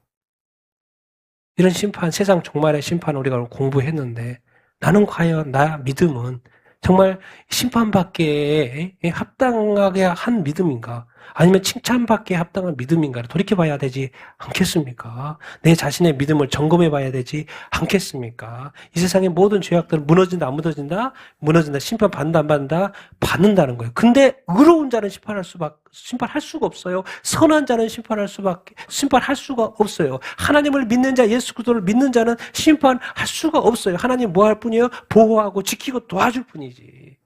이런 심판, 세상 종말의 심판을 우리가 공부했는데 나는 과연 나 믿음은 정말 심판받기에 합당하게 한 믿음인가? 아니면 칭찬받기에 합당한 믿음인가를 돌이켜봐야 되지 않겠습니까? 내 자신의 믿음을 점검해봐야 되지 않겠습니까? 이 세상의 모든 죄악들은 무너진다, 안 무너진다? 무너진다, 심판받는다, 안 받는다? 받는다는 거예요. 근데 의로운 자는 심판할 수가 없어요. 선한 자는 심판할 수가 없어요. 하나님을 믿는 자, 예수 그리스도를 믿는 자는 심판할 수가 없어요. 하나님 뭐 할 뿐이에요? 보호하고 지키고 도와줄 뿐이지.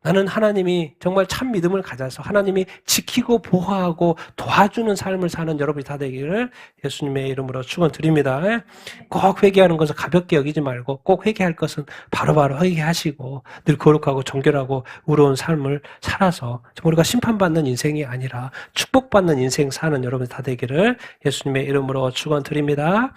나는 하나님이 정말 참 믿음을 가져서 하나님이 지키고 보호하고 도와주는 삶을 사는 여러분이 다 되기를 예수님의 이름으로 축원드립니다. 꼭 회개하는 것을 가볍게 여기지 말고 꼭 회개할 것은 바로바로 회개하시고 늘 거룩하고 정결하고 의로운 삶을 살아서 우리가 심판받는 인생이 아니라 축복받는 인생 사는 여러분이 다 되기를 예수님의 이름으로 축원드립니다.